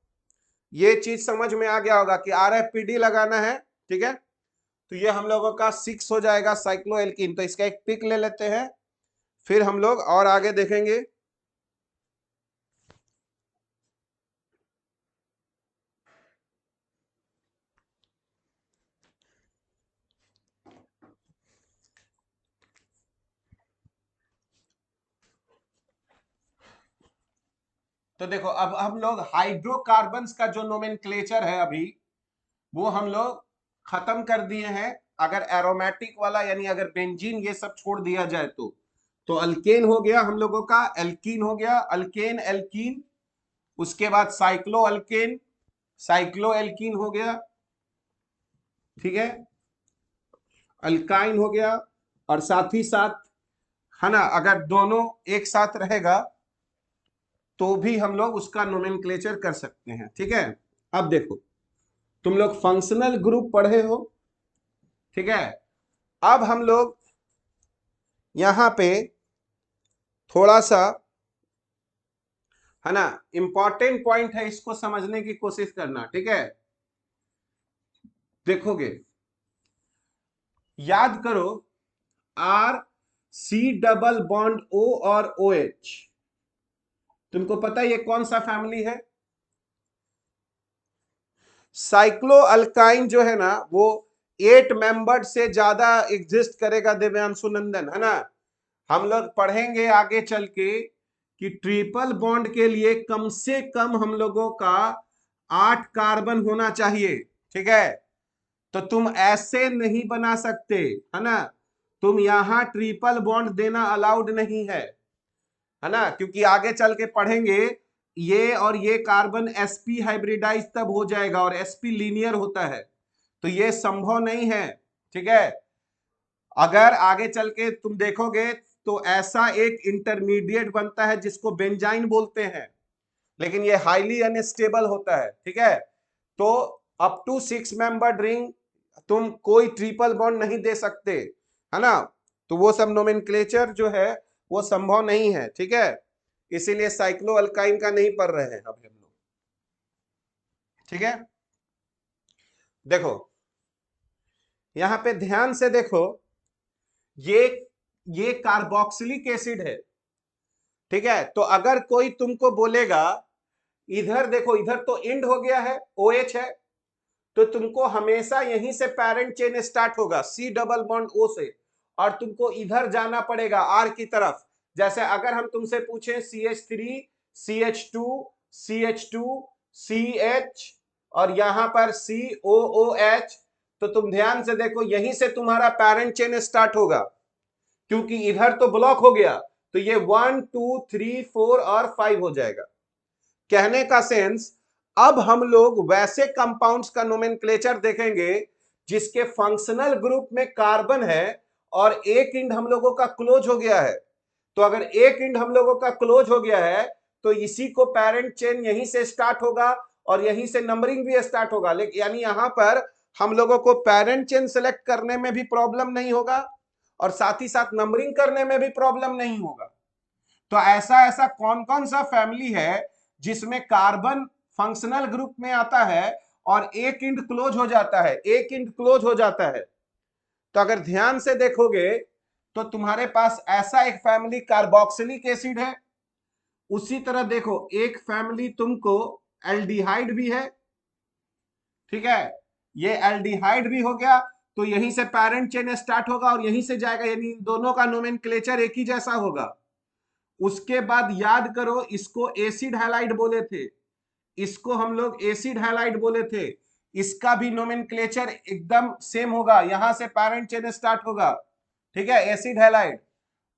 ये चीज समझ में आ गया होगा कि आरएफपीडी लगाना है, ठीक है। तो ये हम लोगों का 6 हो जाएगा साइक्लोएल्कीन। तो इसका एक पिक ले लेते हैं, फिर हम लोग और आगे देखेंगे। तो देखो अब हम लोग हाइड्रोकार्बन्स का जो नोमेनक्लेचर है अभी, वो हम लोग खत्म कर दिए हैं। अगर एरोमेटिक वाला यानी अगर बेंजीन ये सब छोड़ दिया जाए तो अल्केन हो गया हम लोगों का, एल्कीन हो गया, अल्केन एल्कीन, उसके बाद साइक्लो एल्कीन हो गया, ठीक है, अल्काइन हो गया। और साथ ही साथ है ना, अगर दोनों एक साथ रहेगा तो भी हम लोग उसका नोमेनक्लेचर कर सकते हैं, ठीक है। अब देखो, तुम लोग फंक्शनल ग्रुप पढ़े हो, ठीक है। अब हम लोग यहां पे थोड़ा सा है ना इंपॉर्टेंट पॉइंट है, इसको समझने की कोशिश करना, ठीक है। देखोगे, याद करो, R C double bond O और ओ एच, तुमको पता है ये कौन सा फैमिली है? साइक्लो अल्काइन जो है ना, वो 8 मेंबर्ड से ज्यादा एग्जिस्ट करेगा दिव्यांशु नंदन, है ना। हम लोग पढ़ेंगे आगे चल के कि ट्रिपल बॉन्ड के लिए कम से कम हम लोगों का 8 कार्बन होना चाहिए, ठीक है। तो तुम ऐसे नहीं बना सकते, है ना। तुम यहां ट्रिपल बॉन्ड देना अलाउड नहीं है ना, क्योंकि आगे चल के पढ़ेंगे ये और ये कार्बन sp हाइब्रिडाइज तब हो जाएगा, और sp लीनियर होता है, तो ये संभव नहीं है, ठीक है। अगर आगे चल के तुम देखोगे तो ऐसा एक इंटरमीडिएट बनता है जिसको बेंजाइन बोलते हैं, लेकिन ये हाईली अनस्टेबल होता है, ठीक है। तो अप टू 6 मेंबर्ड रिंग तुम कोई ट्रिपल बॉन्ड नहीं दे सकते, है ना। तो वो सब नोमेनक्लेचर जो है वो संभव नहीं है, ठीक है। इसीलिए साइक्लो अल्काइन का नहीं पढ़ रहे हैं अभी हम लोग, ठीक है। देखो यहां पे ध्यान से देखो, ये ये कार्बोक्सिलिक एसिड है, ठीक है। तो अगर कोई तुमको बोलेगा, इधर देखो, इधर तो इंड हो गया है, OH है, तो तुमको हमेशा यहीं से पैरेंट चेन स्टार्ट होगा C डबल बॉन्ड O से, और तुमको इधर जाना पड़ेगा R की तरफ। जैसे अगर हम तुमसे पूछें CH3 CH2 CH2 CH और यहां पर COOH, तो तुम ध्यान से देखो, यहीं से तुम्हारा पैरेंट चेन स्टार्ट होगा, क्योंकि इधर तो ब्लॉक हो गया, तो ये 1 2 3 4 और 5 हो जाएगा। कहने का सेंस, अब हम लोग वैसे कंपाउंड्स का नोमेनक्लेचर देखेंगे जिसके फंक्शनल ग्रुप में कार्बन है और एक इंड हम लोगों का क्लोज हो गया है। तो अगर एक इंड हम लोगों का क्लोज हो गया है तो इसी को पैरेंट चेन यहीं से स्टार्ट होगा और यहीं से नंबरिंग भी स्टार्ट होगा, लेकिन यानी यहां पर हम लोगों को पैरेंट चेन सेलेक्ट करने में भी प्रॉब्लम नहीं होगा और साथ ही साथ नंबरिंग करने में भी प्रॉब्लम नहीं होगा। तो ऐसा ऐसा कौन कौन सा फैमिली है जिसमें कार्बन फंक्शनल ग्रुप में आता है और एक इंड क्लोज हो जाता है, एक इंड क्लोज हो जाता है। तो अगर ध्यान से देखोगे तो तुम्हारे पास ऐसा एक फैमिली कार्बोक्सिलिक एसिड है, उसी तरह देखो एक फैमिली तुमको एल्डिहाइड भी है, ठीक है, ये एल्डिहाइड भी हो गया, तो यहीं से पैरेंट चेन स्टार्ट होगा और यहीं से जाएगा, यानी दोनों का नोमेनक्लेचर एक ही जैसा होगा। उसके बाद याद करो इसको एसिड हैलाइड बोले थे, इसको हम लोग एसिड हैलाइड बोले थे, इसका भी नोमेनक्लेचर एकदम सेम होगा, यहां से पैरेंट चेन स्टार्ट होगा, ठीक है, एसिड हैलाइड।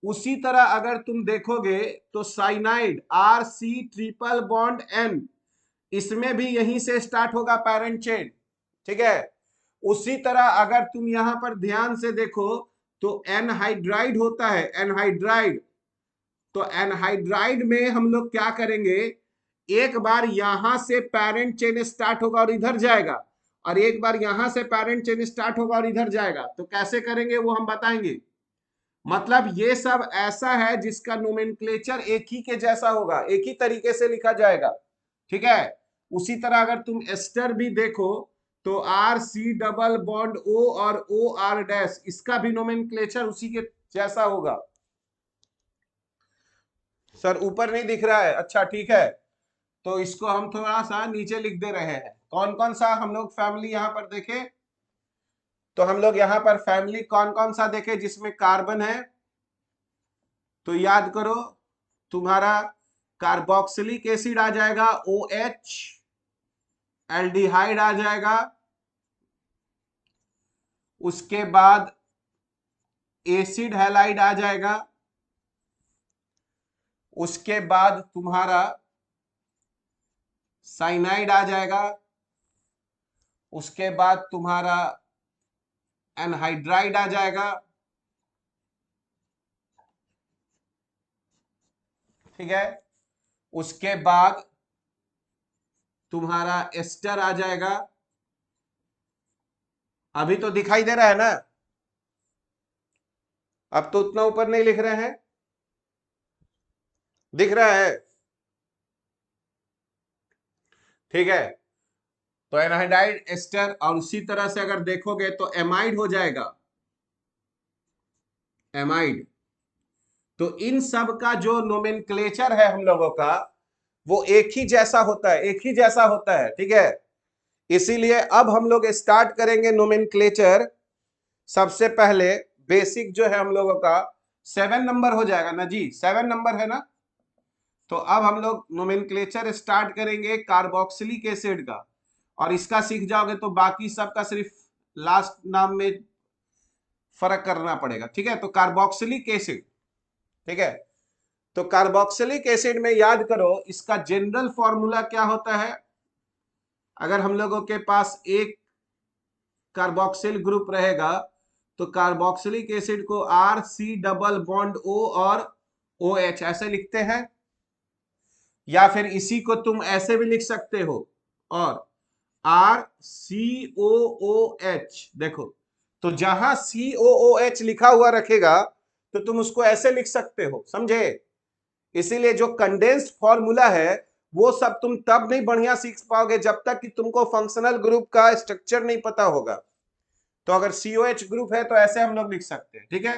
उसी तरह अगर तुम देखोगे तो cyanide R C triple bond N, इसमें भी यहीं से स्टार्ट होगा पैरेंट चेन, ठीक है। उसी तरह अगर तुम यहां पर ध्यान से देखो तो एनहाइड्राइड होता है, एनहाइड्राइड, तो एनहाइड्राइड में हम लोग क्या करेंगे, एक बार यहां से पैरेंट चेन स्टार्ट होगा और इधर जाएगा, और एक बार यहां से पैरेंट चेन स्टार्ट होगा और इधर जाएगा। तो कैसे करेंगे वो हम बताएंगे। मतलब ये सब ऐसा है जिसका नोमेनक्लेचर एक ही के जैसा होगा, एक ही तरीके से लिखा जाएगा, ठीक है। उसी तरह अगर तुम एस्टर भी देखो तो R C double bond O और ओ आर डैश, इसका भी नोमेनक्लेचर उसी के जैसा होगा। सर ऊपर नहीं दिख रहा है, अच्छा ठीक है, तो इसको हम थोड़ा सा नीचे लिख दे रहे हैं। कौन कौन सा हम लोग फैमिली यहां पर देखे, तो हम लोग यहां पर फैमिली कौन कौन सा देखे जिसमें कार्बन है, तो याद करो तुम्हारा कार्बोक्सिलिक एसिड आ जाएगा OH, एल्डिहाइड आ जाएगा, उसके बाद एसिड हैलाइड आ जाएगा, उसके बाद तुम्हारा साइनाइड आ जाएगा, उसके बाद तुम्हारा एनहाइड्राइड आ जाएगा, ठीक है, उसके बाद तुम्हारा एस्टर आ जाएगा। अभी तो दिखाई दे रहा है ना, अब तो उतना ऊपर नहीं लिख रहे हैं, दिख रहा है, ठीक है। तो एनहाइड्राइड एस्टर, और उसी तरह से अगर देखोगे तो एमाइड हो जाएगा, एमाइड। तो इन सब का जो नोमेनक्लेचर है हम लोगों का वो एक ही जैसा होता है, एक ही जैसा होता है, ठीक है। इसीलिए अब हम लोग स्टार्ट करेंगे नोमेनक्लेचर। सबसे पहले बेसिक जो है हम लोगों का 7 नंबर हो जाएगा ना जी, 7 नंबर है ना। तो अब हम लोग नोमेनक्लेचर स्टार्ट करेंगे कार्बोक्सिलिक एसिड का, और इसका सीख जाओगे तो बाकी सब का सिर्फ लास्ट नाम में फर्क करना पड़ेगा, ठीक है। तो कार्बोक्सिलिक एसिड, ठीक है, तो कार्बोक्सिलिक एसिड में याद करो इसका जनरल फॉर्मूला क्या होता है। अगर हम लोगों के पास एक कार्बोक्सिल ग्रुप रहेगा तो कार्बोक्सिलिक एसिड को R C double bond O और OH ऐसे लिखते हैं, या फिर इसी को तुम ऐसे भी लिख सकते हो, और RCOOH, देखो तो जहां COOH लिखा हुआ रखेगा तो तुम उसको ऐसे लिख सकते हो, समझे। इसीलिए जो कंडेंस्ड फॉर्मूला है वो सब तुम तब नहीं बढ़िया सीख पाओगे जब तक कि तुमको फंक्शनल ग्रुप का स्ट्रक्चर नहीं पता होगा। तो अगर COH ग्रुप है तो ऐसे हम लोग लिख सकते हैं, ठीक है।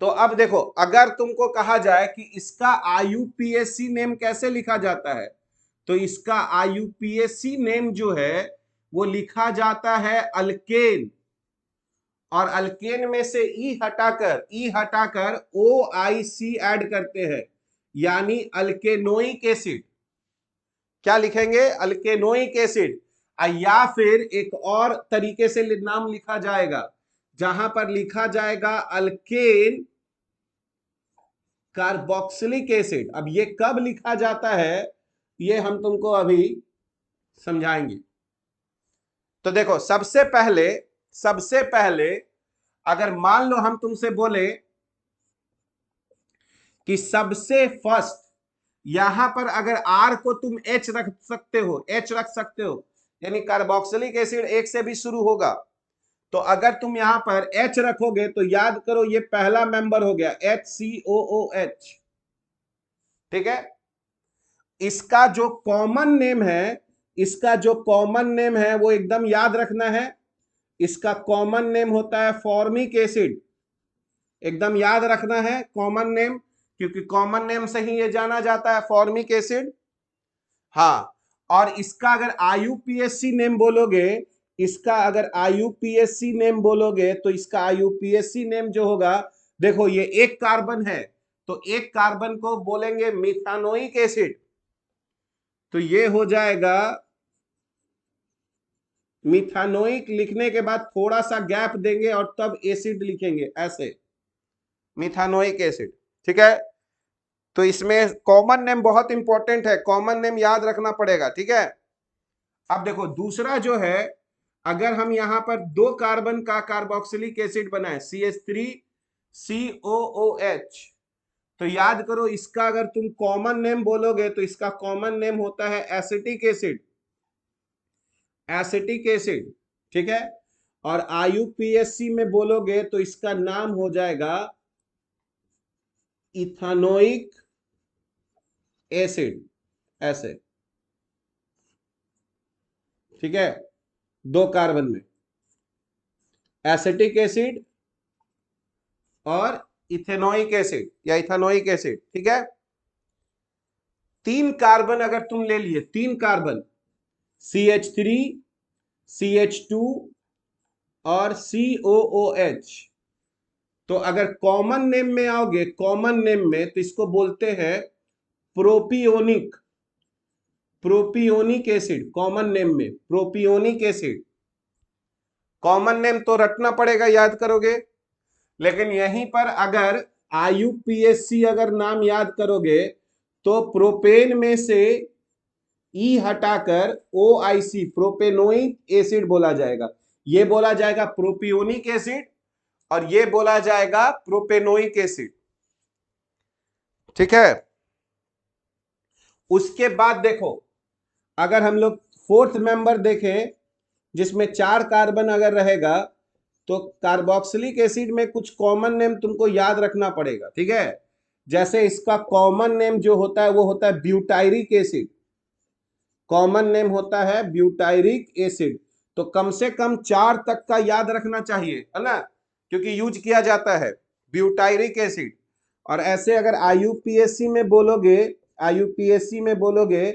तो अब देखो अगर तुमको कहा जाए कि इसका IUPAC नेम कैसे लिखा जाता है, तो इसका IUPAC नेम जो है वो लिखा जाता है अल्केन, और अल्केन में से ई हटाकर OIC ऐड करते हैं, यानी अल्केनोइक एसिड। क्या लिखेंगे, अल्केनोइक एसिड। या फिर एक और तरीके से नाम लिखा जाएगा जहां पर लिखा जाएगा अल्केन कार्बोक्सिलिक एसिड। अब ये कब लिखा जाता है ये हम तुमको अभी समझाएंगे। तो देखो सबसे पहले अगर मान लो हम तुमसे बोले कि सबसे फर्स्ट यहां पर अगर R को तुम H रख सकते हो, H रख सकते हो, यानी कार्बोक्सिलिक एसिड एक से भी शुरू होगा, तो अगर तुम यहां पर H रखोगे तो याद करो ये पहला मेंबर हो गया HCOOH, ठीक है। इसका जो कॉमन नेम है, इसका जो कॉमन नेम है वो एकदम याद रखना है। इसका कॉमन नेम होता है फॉर्मिक एसिड, एकदम याद रखना है कॉमन नेम, क्योंकि कॉमन नेम से ही ये जाना जाता है फॉर्मिक एसिड। हाँ, और इसका अगर आईयूपीएसी नेम बोलोगे, इसका अगर आईयूपीएसी नेम बोलोगे तो इसका आईयूपीएसी नेम जो होगा, देखो ये एक कार्बन है तो एक कार्बन को बोलेंगे मिथानोइक एसिड, तो ये हो जाएगा मिथानोइक। लिखने के बाद थोड़ा सा गैप देंगे और तब एसिड लिखेंगे, ऐसे मिथानोइक एसिड। ठीक है, तो इसमें कॉमन नेम बहुत इंपॉर्टेंट है, कॉमन नेम याद रखना पड़ेगा। ठीक है, अब देखो दूसरा जो है, अगर हम यहां पर दो कार्बन का कार्बोक्सिलिक एसिड बनाए CH3COOH, तो याद करो इसका अगर तुम कॉमन नेम बोलोगे तो इसका कॉमन नेम होता है एसिटिक एसिड, एसिटिक एसिड। ठीक है, और आईयूपीएसी में बोलोगे तो इसका नाम हो जाएगा इथानोइक एसिड, ऐसे। ठीक है, दो कार्बन में एसिटिक एसिड और इथेनोइक एसिड या इथानोइक एसिड। ठीक है, तीन कार्बन अगर तुम ले लिए, तीन कार्बन CH3, CH2 और COOH, तो अगर कॉमन नेम में आओगे, कॉमन नेम में, तो इसको बोलते हैं propionic, propionic acid. Common name में प्रोपियोनिक एसिड, कॉमन नेम तो रटना पड़ेगा, याद करोगे, लेकिन यहीं पर अगर आईयूपीएसी अगर नाम याद करोगे तो प्रोपेन में से ई हटाकर OIC प्रोपेनोइक एसिड बोला जाएगा, ये बोला जाएगा प्रोपियोनिक एसिड और ये बोला जाएगा प्रोपेनोइक एसिड। ठीक है, उसके बाद देखो, अगर हम लोग फोर्थ मेंबर देखें जिसमें चार कार्बन अगर रहेगा, तो कार्बोक्सिलिक एसिड में कुछ कॉमन नेम तुमको याद रखना पड़ेगा। ठीक है, जैसे इसका कॉमन नेम जो होता है वो होता है ब्यूटायरिक एसिड, कॉमन नेम होता है ब्यूटायरिक एसिड। तो कम से कम चार तक का याद रखना चाहिए, है ना, क्योंकि यूज किया जाता है ब्यूटायरिक एसिड। और ऐसे अगर आईयूपीएसी में बोलोगे, आईयूपीएसी में बोलोगे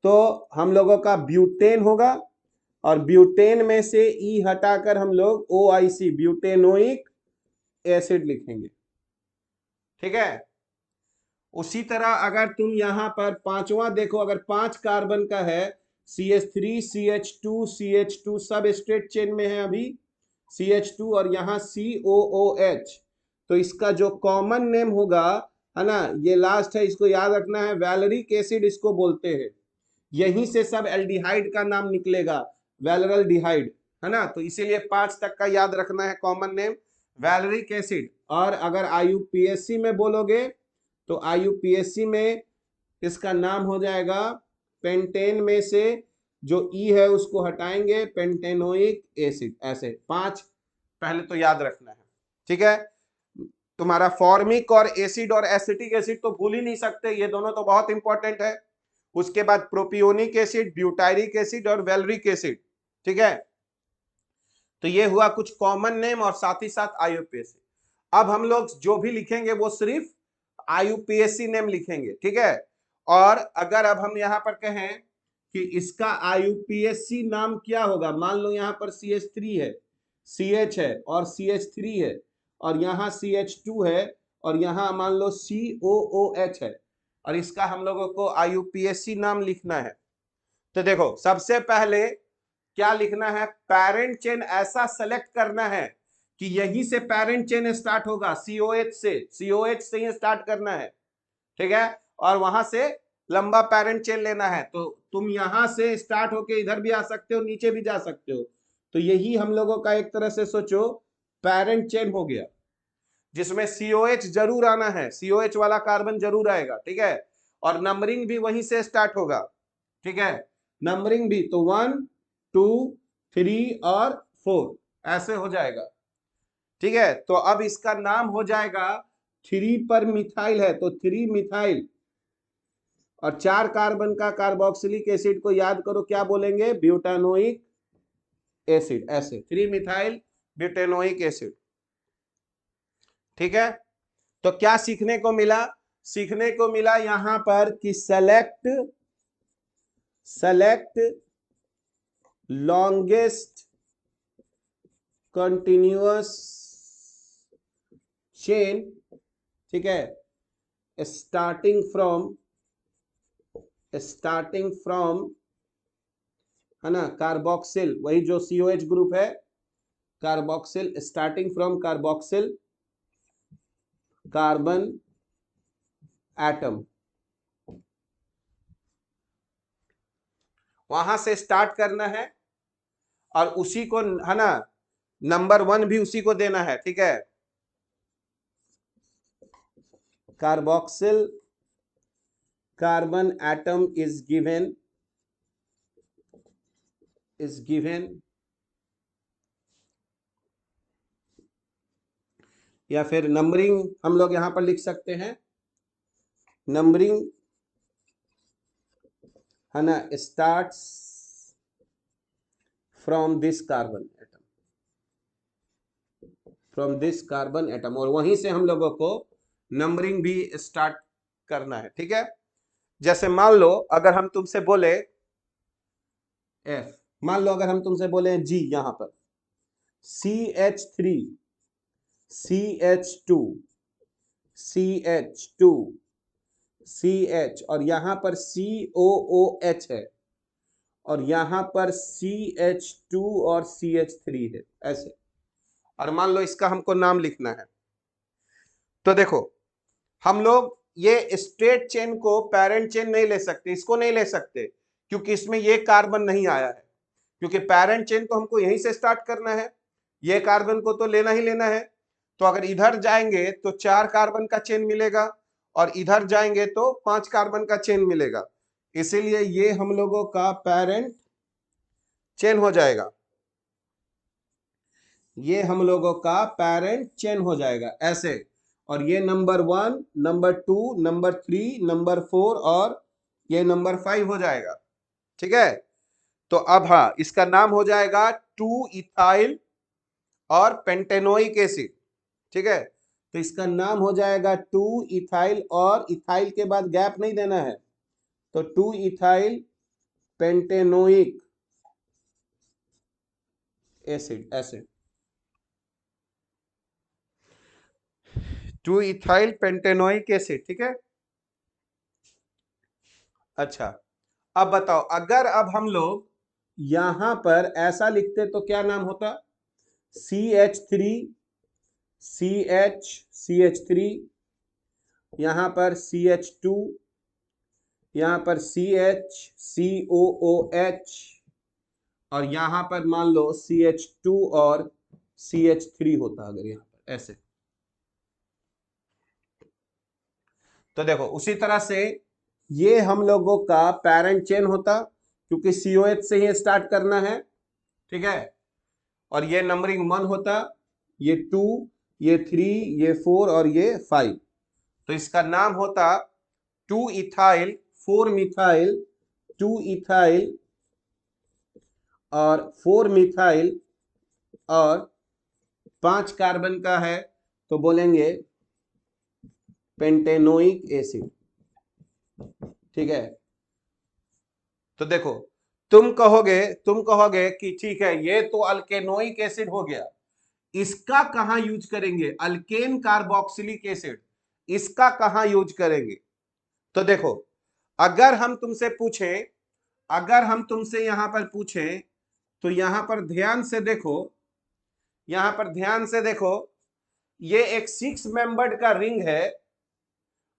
तो हम लोगों का ब्यूटेन होगा, और ब्यूटेन में से ई हटाकर हम लोग OIC ब्यूटेनोइक एसिड लिखेंगे। ठीक है, उसी तरह अगर तुम यहां पर पांचवा देखो, अगर पांच कार्बन का है CH3, CH2, CH2 सब स्ट्रेट चेन में है अभी CH2 और यहाँ COOH, तो इसका जो कॉमन नेम होगा, है ना, ये लास्ट है, इसको याद रखना है, वैलेरिक एसिड इसको बोलते हैं। यहीं से सब एल्डिहाइड का नाम निकलेगा, वैलेरल्डिहाइड, है ना, तो इसीलिए पांच तक का याद रखना है कॉमन नेम वैलेरिक एसिड। और अगर आईयूपीएसी में बोलोगे तो आईयूपीएसी में इसका नाम हो जाएगा, पेंटेन में से जो ई है उसको हटाएंगे, पेंटेनोइक एसिड। ऐसे पांच पहले तो याद रखना है। ठीक है, तुम्हारा फॉर्मिक और एसिड और एसिटिक एसिड तो भूल ही नहीं सकते, ये दोनों तो बहुत इंपॉर्टेंट है। उसके बाद प्रोपियोनिक एसिड, ब्यूटायरिक एसिड और वैलेरिक एसिड। ठीक है, तो ये हुआ कुछ कॉमन नेम और साथ ही साथ आईयूपीएसी। अब हम लोग जो भी लिखेंगे वो सिर्फ आईयूपीएसी नेम लिखेंगे। ठीक है, और अगर अब हम यहां पर कहें कि इसका आईयूपीएसी नाम क्या होगा, मान लो यहां पर CH3 है, CH है और CH3 है, और यहाँ CH2 है, और यहाँ मान लो COOH है, और इसका हम लोगों को आईयूपीएसी नाम लिखना है। तो देखो सबसे पहले क्या लिखना है, पेरेंट चेन ऐसा सेलेक्ट करना है कि यहीं से पेरेंट चेन स्टार्ट होगा, COH से ही स्टार्ट करना है। ठीक है, और वहां से लंबा पेरेंट चेन लेना है, तो तुम यहां से स्टार्ट होके इधर भी आ सकते हो, नीचे भी जा सकते हो। तो यही हम लोगों का एक तरह से सोचो पेरेंट चेन हो गया, जिसमें COH जरूर आना है, COH वाला कार्बन जरूर आएगा। ठीक है, और नंबरिंग भी वहीं से स्टार्ट होगा। ठीक है, नंबरिंग भी तो 1 2 3 और 4 ऐसे हो जाएगा। ठीक है, तो अब इसका नाम हो जाएगा, 3 पर मिथाइल है तो 3 मिथाइल, और 4 कार्बन का कार्बोक्सिलिक एसिड को याद करो, क्या बोलेंगे? Butanoic acid. ऐसे 3 मिथाइल ब्यूटेनोइक एसिड। ठीक है, तो क्या सीखने को मिला? सीखने को मिला यहां पर कि सेलेक्ट लॉन्गेस्ट कंटिन्यूअस चेन, ठीक है, स्टार्टिंग फ्रॉम, है ना, कार्बोक्सिल, वही जो COH ग्रुप है, carboxyl, starting from carboxyl carbon atom, वहां से स्टार्ट करना है और उसी को, है ना, नंबर 1 भी उसी को देना है। ठीक है, carboxyl carbon atom is given या फिर नंबरिंग हम लोग यहां पर लिख सकते हैं, नंबरिंग, है ना, starts from this carbon atom, और वहीं से हम लोगों को नंबरिंग भी स्टार्ट करना है। ठीक है, जैसे मान लो अगर हम तुमसे बोले F, मान लो अगर हम तुमसे बोले G, यहां पर CH3 CH2 CH2 CH, और यहां पर COOH है, और यहां पर CH2 और CH3 है, ऐसे। और मान लो इसका हमको नाम लिखना है, तो देखो हम लोग ये स्ट्रेट चेन को पैरेंट चेन नहीं ले सकते, इसको नहीं ले सकते क्योंकि इसमें ये कार्बन नहीं आया है, क्योंकि पैरेंट चेन तो हमको यहीं से स्टार्ट करना है, ये कार्बन को तो लेना ही लेना है। तो अगर इधर जाएंगे तो 4 कार्बन का चेन मिलेगा और इधर जाएंगे तो 5 कार्बन का चेन मिलेगा, इसीलिए ये हम लोगों का पैरेंट चेन हो जाएगा, ये हम लोगों का पैरेंट चेन हो जाएगा ऐसे। और ये नंबर 1, नंबर 2, नंबर 3, नंबर 4 और ये नंबर 5 हो जाएगा। ठीक है, तो अब हाँ, इसका नाम हो जाएगा 2 इथाइल और पेंटेनोइक एसिड। ठीक है, तो इसका नाम हो जाएगा 2 इथाइल, और इथाइल के बाद गैप नहीं देना है, तो 2 इथाइल पेंटेनोइक एसिड, ऐसे 2 इथाइल पेंटेनोइक एसिड। ठीक है, अच्छा, अब बताओ अगर अब हम लोग यहां पर ऐसा लिखते तो क्या नाम होता? CH3 CH3, यहां पर CH2, यहां पर COOH, और यहां पर मान लो CH2 और CH3 होता अगर यहां पर ऐसे। तो देखो उसी तरह से ये हम लोगों का पैरेंट चेन होता, क्योंकि COH से ही स्टार्ट करना है। ठीक है, और ये नंबरिंग 1 होता, ये 2, ये 3, ये 4 और ये 5, तो इसका नाम होता 2 इथाइल 4 मिथाइल, 2 इथाइल और 4 मिथाइल, और 5 कार्बन का है तो बोलेंगे पेंटेनोइक एसिड। ठीक है, तो देखो तुम कहोगे कि ठीक है ये तो अल्केनोइक एसिड हो गया, इसका कहां यूज करेंगे? अल्केन कार्बोक्सिलिक एसिड, इसका कहां यूज करेंगे? तो देखो अगर हम तुमसे पूछें, अगर हम तुमसे यहां पर पूछें, तो यहां पर ध्यान से देखो, यहां पर ध्यान से देखो, ये एक 6 मेंबर्ड का रिंग है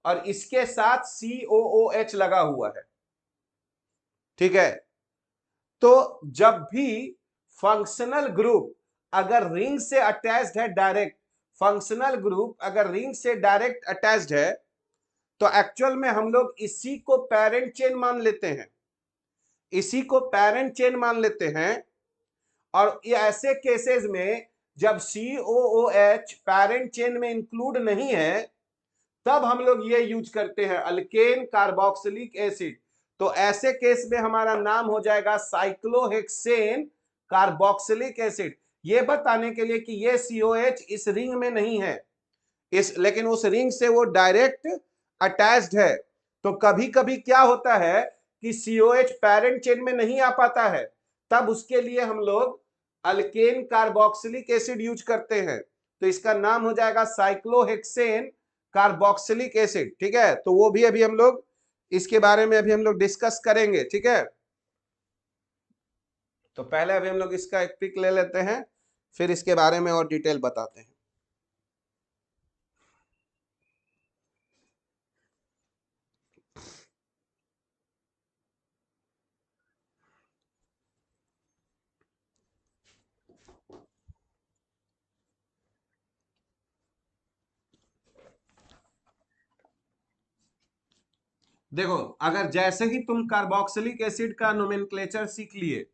और इसके साथ COOH लगा हुआ है। ठीक है, तो जब भी फंक्शनल ग्रुप अगर रिंग से अटैच्ड है डायरेक्ट, फंक्शनल ग्रुप अगर रिंग से डायरेक्ट अटैच्ड है, तो एक्चुअल में हम लोग इसी को पेरेंट चेन मान लेते हैं, इसी को पेरेंट चेन मान लेते हैं। और ये ऐसे केसेस में जब COOH पेरेंट चेन में इंक्लूड नहीं है, तब हम लोग ये यूज करते हैं अल्केन कार्बोक्सिलिक एसिड। तो ऐसे केस में हमारा नाम हो जाएगा साइक्लोहेक्सेन कार्बोक्सिलिक एसिड। ये बताने के लिए कि ये COH इस रिंग में नहीं है, इस लेकिन उस रिंग से वो डायरेक्ट अटैच्ड है। तो कभी कभी क्या होता है कि COH पैरेंट चेन में नहीं आ पाता है, तब उसके लिए हम लोग अल्केन कार्बोक्सिलिक एसिड यूज करते हैं। तो इसका नाम हो जाएगा साइक्लोहेक्सेन कार्बोक्सिलिक एसिड। ठीक है, तो वो भी अभी हम लोग इसके बारे में अभी हम लोग डिस्कस करेंगे। ठीक है, तो पहले अभी हम लोग इसका एक पिक ले लेते हैं, फिर इसके बारे में और डिटेल बताते हैं। देखो, अगर जैसे ही तुम कार्बोक्सिलिक एसिड का नोमेनक्लेचर सीख लिए,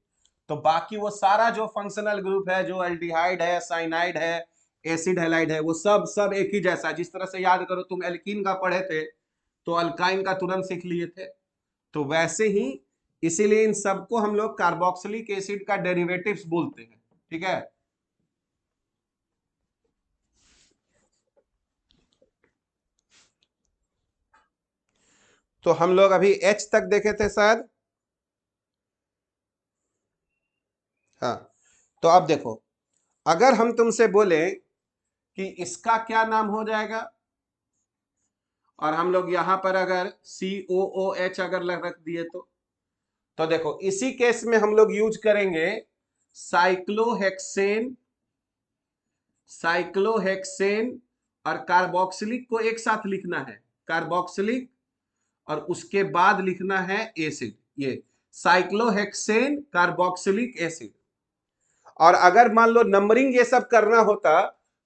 तो बाकी वो सारा जो फंक्शनल ग्रुप है, जो एल्डिहाइड है, साइनाइड है, एसिड हैलाइड है, वो सब सब एक ही जैसा है। जिस तरह से याद करो, तुम एल्कीन का पढ़े थे तो अल्काइन का तुरंत सीख लिए थे, तो वैसे ही इसीलिए इन सबको हम लोग कार्बोक्सिलिक एसिड का डेरिवेटिव्स बोलते हैं। ठीक है, तो हम लोग अभी H तक देखे थे शायद। हाँ, तो अब देखो, अगर हम तुमसे बोले कि इसका क्या नाम हो जाएगा, और हम लोग यहां पर अगर COOH अगर रख दिए, तो देखो इसी केस में हम लोग यूज करेंगे साइक्लोहेक्सेन। साइक्लोहेक्सेन और कार्बोक्सिलिक को एक साथ लिखना है, कार्बोक्सिलिक, और उसके बाद लिखना है एसिड, ये साइक्लोहेक्सेन कार्बोक्सिलिक एसिड। और अगर मान लो नंबरिंग ये सब करना होता,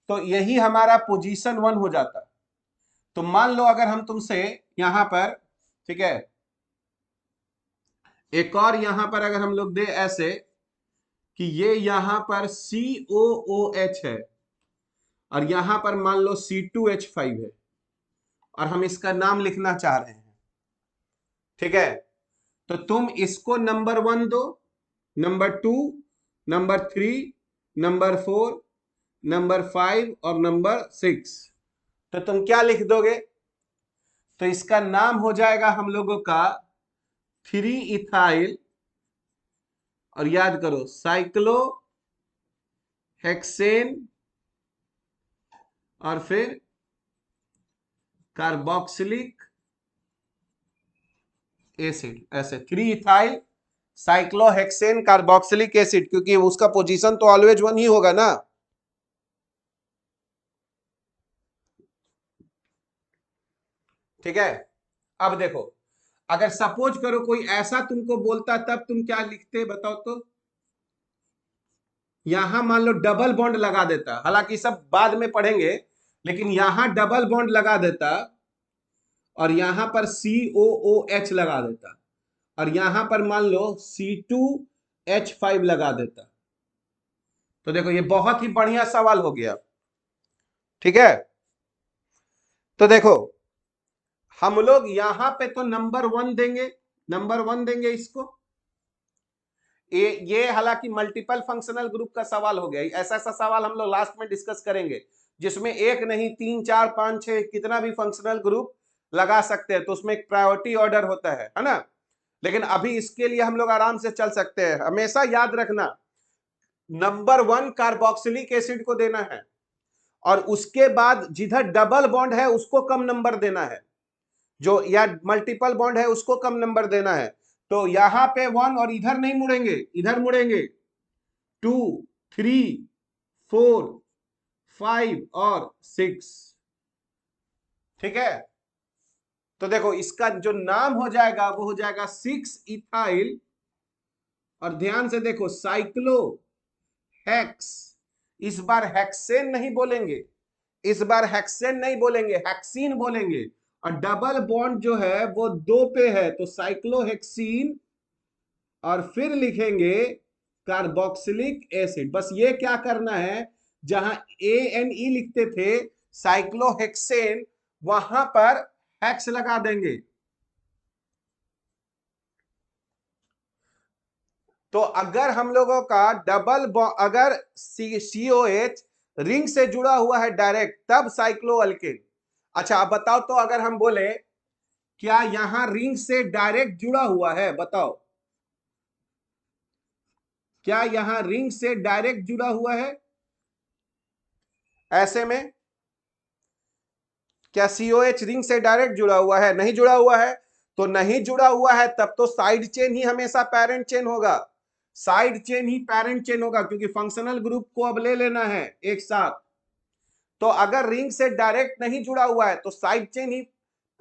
तो यही हमारा पोजीशन 1 हो जाता। तो मान लो अगर हम तुमसे यहां पर, ठीक है, एक और यहां पर अगर हम लोग दे ऐसे कि ये यहां पर COOH है, और यहां पर मान लो C2H5 है, और हम इसका नाम लिखना चाह रहे हैं। ठीक है, तो तुम इसको नंबर 1 दो, नंबर 2, नंबर 3, नंबर 4, नंबर 5 और नंबर 6, तो तुम क्या लिख दोगे? तो इसका नाम हो जाएगा हम लोगों का 3 इथाइल, और याद करो साइक्लो हेक्सेन और फिर कार्बोक्सिलिक एसिड, ऐसे 3 इथाइल साइक्लोहेक्सेन कार्बोक्सिलिक एसिड, क्योंकि उसका पोजीशन तो ऑलवेज 1 ही होगा ना। ठीक है, अब देखो, अगर सपोज करो कोई ऐसा तुमको बोलता, तब तुम क्या लिखते बताओ तो? यहां मान लो डबल बॉन्ड लगा देता, हालांकि सब बाद में पढ़ेंगे, लेकिन यहां डबल बॉन्ड लगा देता, और यहां पर COOH लगा देता, और यहां पर मान लो C2H5 लगा देता। तो देखो ये बहुत ही बढ़िया सवाल हो गया। ठीक है, तो देखो हम लोग यहां पे तो नंबर 1 देंगे, नंबर 1 देंगे इसको। ये हालांकि मल्टीपल फंक्शनल ग्रुप का सवाल हो गया, ऐसा ऐसा सवाल हम लोग लास्ट में डिस्कस करेंगे, जिसमें एक नहीं 3 4 5 6 कितना भी फंक्शनल ग्रुप लगा सकते हैं, तो उसमें एक प्रायोरिटी ऑर्डर होता है ना। लेकिन अभी इसके लिए हम लोग आराम से चल सकते हैं। हमेशा याद रखना, नंबर 1 कार्बोक्सिलिक एसिड को देना है, और उसके बाद जिधर डबल बॉन्ड है उसको कम नंबर देना है, जो या मल्टीपल बॉन्ड है उसको कम नंबर देना है। तो यहां पे 1, और इधर नहीं मुड़ेंगे, इधर मुड़ेंगे 2, 3, 4, 5 और 6। ठीक है, तो देखो इसका जो नाम हो जाएगा वो हो जाएगा 6 इथाइल, और ध्यान से देखो साइक्लो हेक्स, इस बार हेक्सेन नहीं बोलेंगे, इस बार हेक्सेन नहीं बोलेंगे, हेक्सीन बोलेंगे। और डबल बॉन्ड जो है वो 2 पे है, तो साइक्लोहेक्सीन, और फिर लिखेंगे कार्बोक्सिलिक एसिड। बस ये क्या करना है, जहां ANE लिखते थे साइक्लोहेक्सेन, वहां पर हेक्स लगा देंगे। तो अगर हम लोगों का अगर COH रिंग से जुड़ा हुआ है डायरेक्ट, तब साइक्लोअल्केन। अच्छा अब बताओ, तो अगर हम बोले क्या यहां रिंग से डायरेक्ट जुड़ा हुआ है, बताओ क्या यहां रिंग से डायरेक्ट जुड़ा हुआ है? ऐसे में क्या COH रिंग से डायरेक्ट जुड़ा हुआ है? नहीं जुड़ा हुआ है। तो नहीं जुड़ा हुआ है तब तो साइड चेन ही हमेशा पैरेंट चेन होगा। साइड चेन ही पैरेंट चेन होगा, क्योंकि फंक्शनल ग्रुप को अब ले लेना है एक साथ। तो अगर रिंग से डायरेक्ट नहीं जुड़ा हुआ है तो साइड चेन ही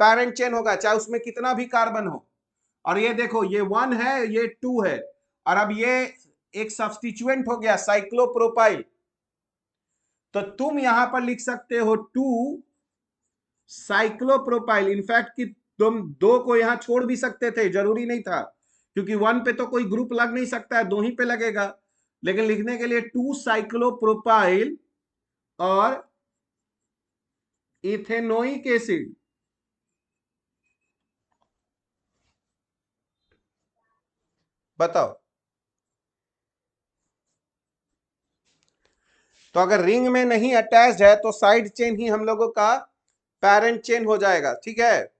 पैरेंट चेन होगा, चाहे उसमें कितना भी कार्बन हो। और ये देखो, ये 1 है, ये 2 है, और अब ये एक सब्स्टिट्यूएंट हो गया साइक्लोप्रोपाइल। तो तुम यहां पर लिख सकते हो 2 साइक्लोप्रोपाइल। इनफैक्ट कि तुम 2 को यहां छोड़ भी सकते थे, जरूरी नहीं था, क्योंकि 1 पे तो कोई ग्रुप लग नहीं सकता है, 2 ही पे लगेगा। लेकिन लिखने के लिए 2 साइक्लोप्रोपाइल और इथेनोइक एसिड। बताओ, तो अगर रिंग में नहीं अटैच्ड है तो साइड चेन ही हम लोगों का पैरेंट चेन हो जाएगा। ठीक है,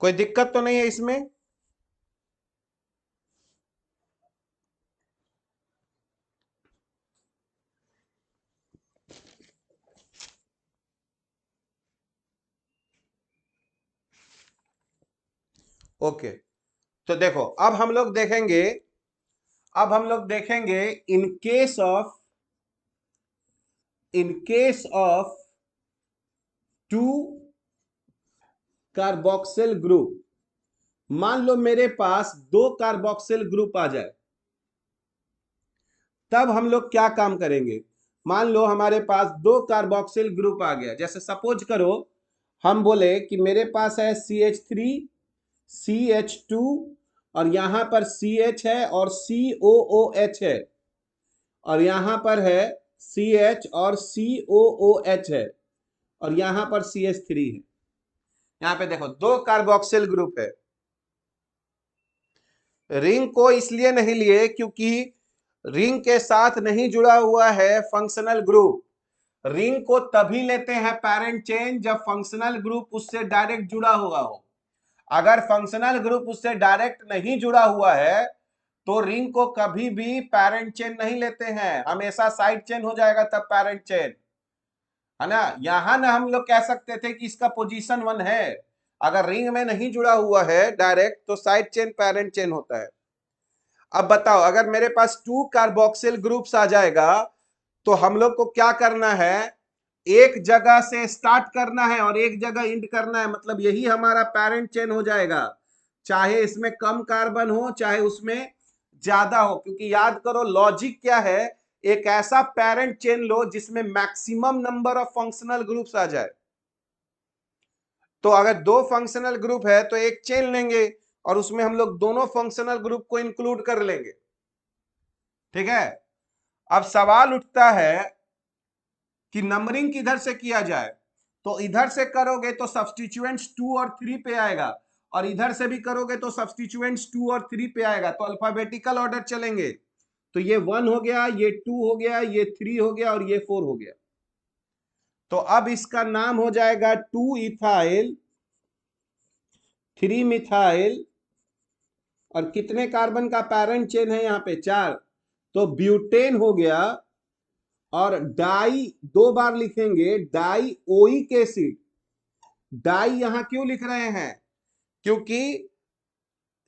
कोई दिक्कत तो नहीं है इसमें? ओके, तो देखो अब हम लोग देखेंगे in case of 2 carboxyl group. मान लो मेरे पास 2 कार्बोक्सिल ग्रुप आ जाए, तब हम लोग क्या काम करेंगे? मान लो हमारे पास 2 कार्बोक्सिल ग्रुप आ गया। जैसे सपोज करो हम बोले कि मेरे पास है CH3 CH2 और यहां पर CH है और COOH है, और यहां पर है CH और COOH है, और यहां पर CH3 है। यहां पे देखो 2 कार्बोक्सिल ग्रुप है। रिंग को इसलिए नहीं लिए क्योंकि रिंग के साथ नहीं जुड़ा हुआ है फंक्शनल ग्रुप। रिंग को तभी लेते हैं पैरेंट चेन जब फंक्शनल ग्रुप उससे डायरेक्ट जुड़ा हुआ हो। अगर फंक्शनल ग्रुप उससे डायरेक्ट नहीं जुड़ा हुआ है तो रिंग को कभी भी पैरेंट चेन नहीं लेते हैं, हमेशा साइड चेन हो जाएगा तब पैरेंट चेन, है ना। यहां ना हम लोग कह सकते थे कि इसका पोजीशन 1 है। अगर रिंग में नहीं जुड़ा हुआ है डायरेक्ट तो साइड चेन पैरेंट चेन होता है। अब बताओ, अगर मेरे पास 2 कार्बोक्सिल ग्रुप्स आ जाएगा तो हम लोग को क्या करना है? एक जगह से स्टार्ट करना है और एक जगह इंड करना है, मतलब यही हमारा पैरेंट चेन हो जाएगा, चाहे इसमें कम कार्बन हो चाहे उसमें ज्यादा हो। क्योंकि याद करो लॉजिक क्या है, एक ऐसा पैरेंट चेन लो जिसमें maximum number of functional groups आ जाए। तो अगर 2 फंक्शनल ग्रुप है तो एक चेन लेंगे और उसमें हम लोग दोनों फंक्शनल ग्रुप को इंक्लूड कर लेंगे। ठीक है, अब सवाल उठता है कि नंबरिंग किधर से किया जाए। तो इधर से करोगे तो सब्स्टिट्यूएंट्स 2 और 3 पे आएगा, और इधर से भी करोगे तो सब्स्टिट्यूएंट्स 2 और 3 पे आएगा। तो अल्फाबेटिकल ऑर्डर चलेंगे। तो ये 1 हो गया, ये 2 हो गया, ये 3 हो गया और ये 4 हो गया। तो अब इसका नाम हो जाएगा 2 इथाइल 3 मिथाइल, और कितने कार्बन का पैरेंट चेन है यहाँ पे? 4। तो ब्यूटेन हो गया। और डाई 2 बार लिखेंगे, डाई ओइक एसिड। डाई यहां क्यों लिख रहे हैं? क्योंकि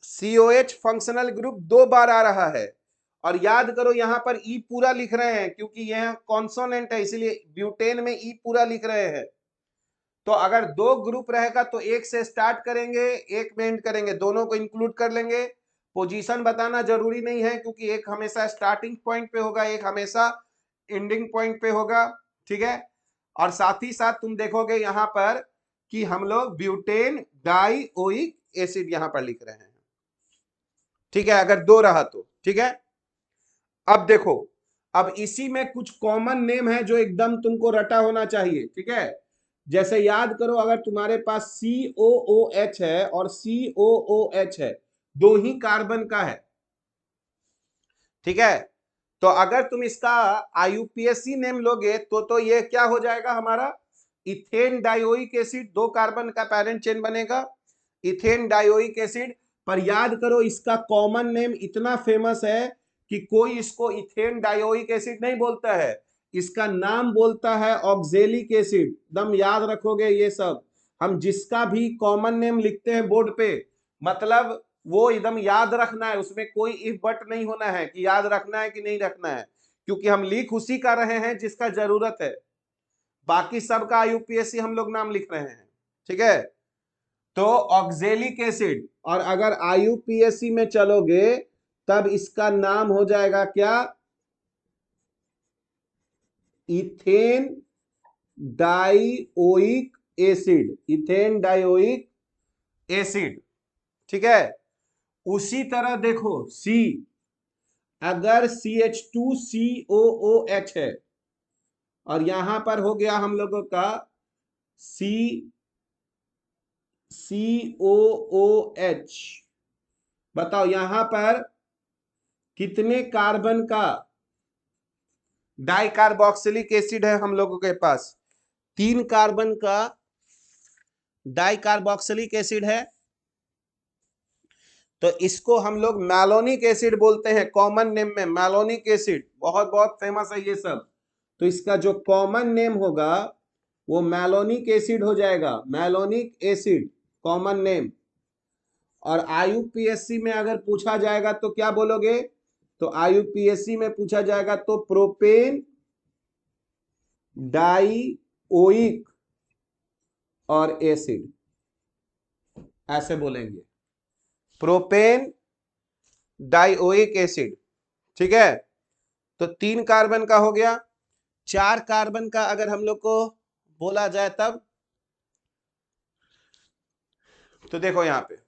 COH फंक्शनल ग्रुप 2 बार आ रहा है। और याद करो यहां पर E पूरा लिख रहे हैं क्योंकि यह कॉन्सोनेंट है, इसलिए ब्यूटेन में E पूरा लिख रहे हैं। तो अगर 2 ग्रुप रहेगा तो एक से स्टार्ट करेंगे, एक में एंड करेंगे, दोनों को इंक्लूड कर लेंगे। पोजीशन बताना जरूरी नहीं है क्योंकि एक हमेशा स्टार्टिंग पॉइंट पे होगा, एक हमेशा एंडिंग पॉइंट पे होगा। ठीक है, और साथ ही साथ तुम देखोगे यहां पर कि हम लोग ब्यूटेन डाइओइक एसिड यहां पर लिख रहे हैं। ठीक है, अगर 2 रहा तो ठीक है। अब देखो, अब इसी में कुछ कॉमन नेम है जो एकदम तुमको रटा होना चाहिए, ठीक है। जैसे याद करो, अगर तुम्हारे पास COOH है और COOH है, दो ही कार्बन का है, ठीक है। तो अगर तुम इसका IUPAC नेम लोगे तो ये क्या हो जाएगा हमारा, इथेन डायोइक एसिड, दो कार्बन का पैरेंट चेन बनेगा, इथेन डायोइक एसिड। पर याद करो, इसका कॉमन नेम इतना फेमस है कि कोई इसको इथेन डायोइक एसिड नहीं बोलता है, इसका नाम बोलता है ऑक्जेलिक एसिड। एकदम याद रखोगे ये सब, हम जिसका भी कॉमन नेम लिखते हैं बोर्ड पे, मतलब वो एकदम याद रखना है, उसमें कोई इफ बट नहीं होना है कि याद रखना है कि नहीं रखना है, क्योंकि हम लिख उसी का रहे हैं जिसका जरूरत है। बाकी सबका IUPAC हम लोग नाम लिख रहे हैं, ठीक है। तो ऑक्जेलिक एसिड, और अगर IUPAC में चलोगे तब इसका नाम हो जाएगा क्या, ethane dioic acid, ethane dioic acid, ठीक है। उसी तरह देखो C, अगर CH2COOH है और यहां पर हो गया हम लोगों का COOH, बताओ यहां पर कितने कार्बन का डाइकार्बोक्सिलिक एसिड है हम लोगों के पास, 3 कार्बन का डाइकार्बोक्सिलिक एसिड है। तो इसको हम लोग मैलोनिक एसिड बोलते हैं, कॉमन नेम में मैलोनिक एसिड, बहुत बहुत फेमस है ये सब। तो इसका जो कॉमन नेम होगा वो मैलोनिक एसिड हो जाएगा, मैलोनिक एसिड कॉमन नेम। और IUPAC में अगर पूछा जाएगा तो क्या बोलोगे, तो IUPAC में पूछा जाएगा तो प्रोपेन डाइओइक और एसिड, ऐसे बोलेंगे, प्रोपेन डाइओइक एसिड, ठीक है। तो 3 कार्बन का हो गया। 4 कार्बन का अगर हम लोग को बोला जाए तब, तो देखो यहां पे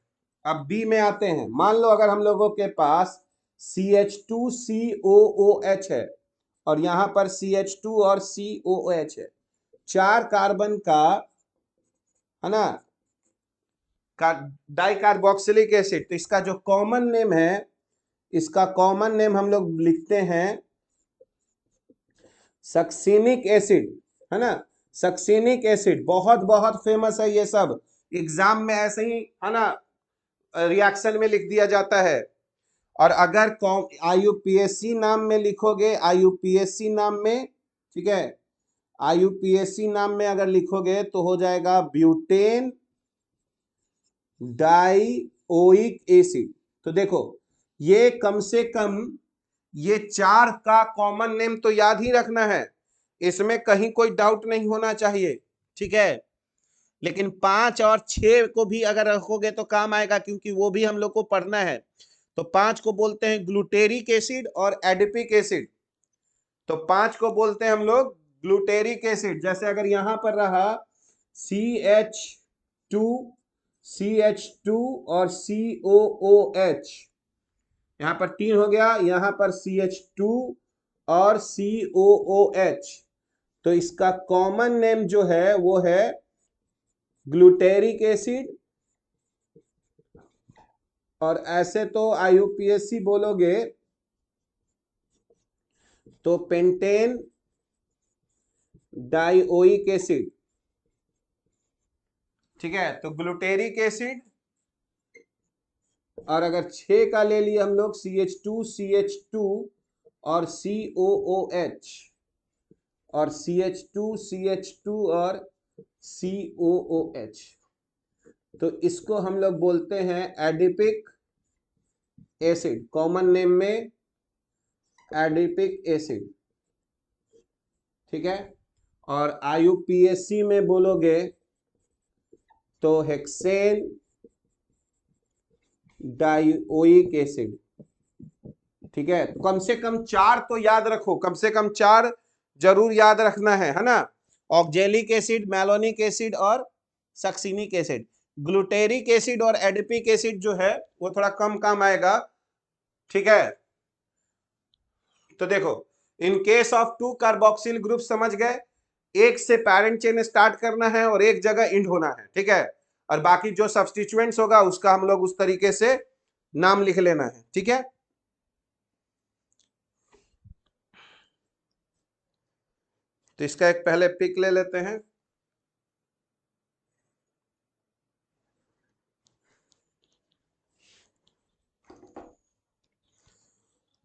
अब B में आते हैं। मान लो अगर हम लोगों के पास CH2COOH है और यहां पर CH2 और COOH है, 4 कार्बन का, है ना, डाइकार्बोक्सिलिक एसिड। तो इसका जो कॉमन नेम है, इसका कॉमन नेम हम लोग लिखते हैं सक्सिनिक एसिड, है ना, सक्सिनिक एसिड। बहुत बहुत फेमस है ये सब, एग्जाम में ऐसे ही, है ना, रिएक्शन में लिख दिया जाता है। और अगर IUPAC नाम में लिखोगे, IUPAC नाम में, ठीक है, IUPAC नाम में अगर लिखोगे तो हो जाएगा ब्यूटेन डाइओइक एसिड। तो देखो ये कम से कम ये 4 का कॉमन नेम तो याद ही रखना है, इसमें कहीं कोई डाउट नहीं होना चाहिए, ठीक है। लेकिन 5 और 6 को भी अगर रखोगे तो काम आएगा, क्योंकि वो भी हम लोग को पढ़ना है। तो 5 को बोलते हैं ग्लूटेरिक एसिड और एडिपिक एसिड। तो 5 को बोलते हैं हम लोग ग्लूटेरिक एसिड। जैसे अगर यहां पर रहा CH2, CH2 और COOH, यहां पर 3 हो गया, यहां पर CH2 और COOH। तो इसका कॉमन नेम जो है वो है ग्लूटेरिक एसिड। और ऐसे तो IUPAC बोलोगे तो पेंटेन डाइओइक एसिड, ठीक है। तो ग्लूटेरिक एसिड, और अगर 6 का ले लिए हम लोग CH2, CH2 और COOH, और CH2, CH2 और COOH, तो इसको हम लोग बोलते हैं एडिपिक एसिड, कॉमन नेम में एडिपिक एसिड, ठीक है। और IUPAC में बोलोगे तो हेक्सेन डाइओइक एसिड, ठीक है। कम से कम 4 तो याद रखो, कम से कम 4 जरूर याद रखना है ना, ऑक्जेलिक एसिड, मैलोनिक एसिड और सक्सिनिक एसिड। ग्लूटेरिक एसिड और एडिपिक एसिड जो है वो थोड़ा कम काम आएगा, ठीक है। तो देखो, in case of 2 carboxyl group समझ गए, एक से पैरेंट चेन स्टार्ट करना है और एक जगह इंड होना है, ठीक है। और बाकी जो सब्स्टिट्यूएंट्स होगा उसका हम लोग उस तरीके से नाम लिख लेना है, ठीक है। तो इसका एक पहले पिक ले लेते हैं।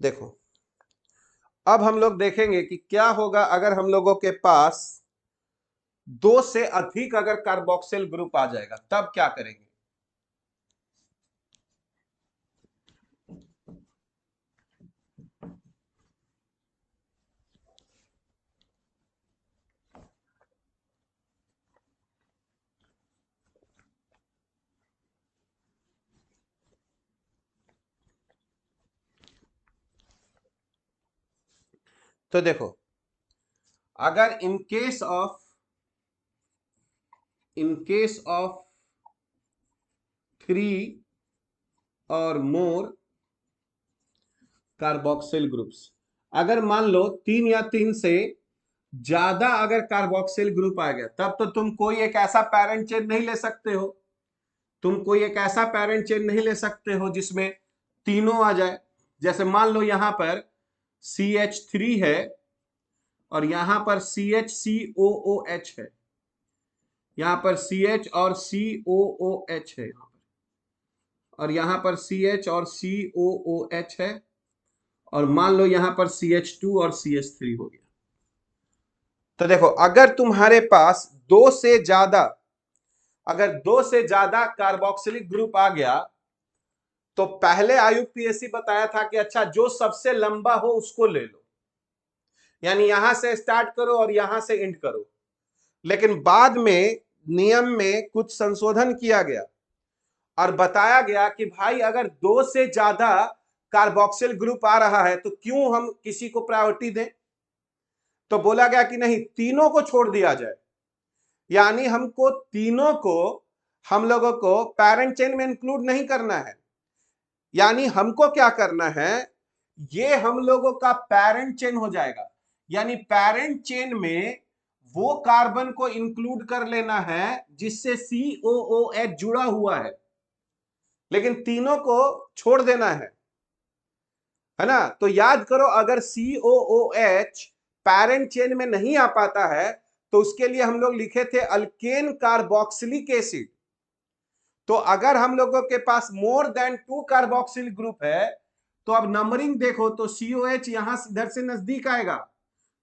देखो, अब हम लोग देखेंगे कि क्या होगा अगर हम लोगों के पास 2 से अधिक अगर कार्बोक्सिल ग्रुप आ जाएगा, तब क्या करेंगे। तो देखो, अगर इन केस ऑफ 3 और मोर कार्बोक्सिल ग्रुप्स, अगर मान लो 3 या 3 से ज्यादा अगर कार्बोक्सिल ग्रुप आ गया, तब तो तुम कोई एक ऐसा पैरेंट चेन नहीं ले सकते हो। तुम कोई एक ऐसा पैरेंट चेन नहीं ले सकते हो जिसमें तीनों आ जाए। जैसे मान लो यहां पर CH3 है और यहां पर CHCOOH है, यहां पर CH और COOH है, यहां पर, और यहां पर CH और COOH है, और मान लो यहां पर CH2 और CH3 हो गया। तो देखो, अगर तुम्हारे पास अगर दो से ज्यादा कार्बोक्सिलिक ग्रुप आ गया, तो पहले IUPAC बताया था कि अच्छा, जो सबसे लंबा हो उसको ले लो, यानी यहां से स्टार्ट करो और यहां से एंड करो। लेकिन बाद में नियम में कुछ संशोधन किया गया और बताया गया कि भाई, अगर 2 से ज्यादा कार्बोक्सिल ग्रुप आ रहा है तो क्यों हम किसी को प्रायोरिटी दें। तो बोला गया कि नहीं, तीनों को छोड़ दिया जाए, यानी हमको तीनों को, हम लोगों को पैरेंट चेन में इंक्लूड नहीं करना है। यानी हमको क्या करना है, ये हम लोगों का पैरेंट चेन हो जाएगा, यानी पैरेंट चेन में वो कार्बन को इंक्लूड कर लेना है जिससे COOH जुड़ा हुआ है, लेकिन तीनों को छोड़ देना है ना। तो याद करो, अगर COOH पैरेंट चेन में नहीं आ पाता है तो उसके लिए हम लोग लिखे थे अल्केन कार्बोक्सिलिक एसिड। तो अगर हम लोगों के पास मोर देन 2 कार्बोक्सिल ग्रुप है, तो अब नंबरिंग देखो, तो COH यहां इधर से नजदीक आएगा,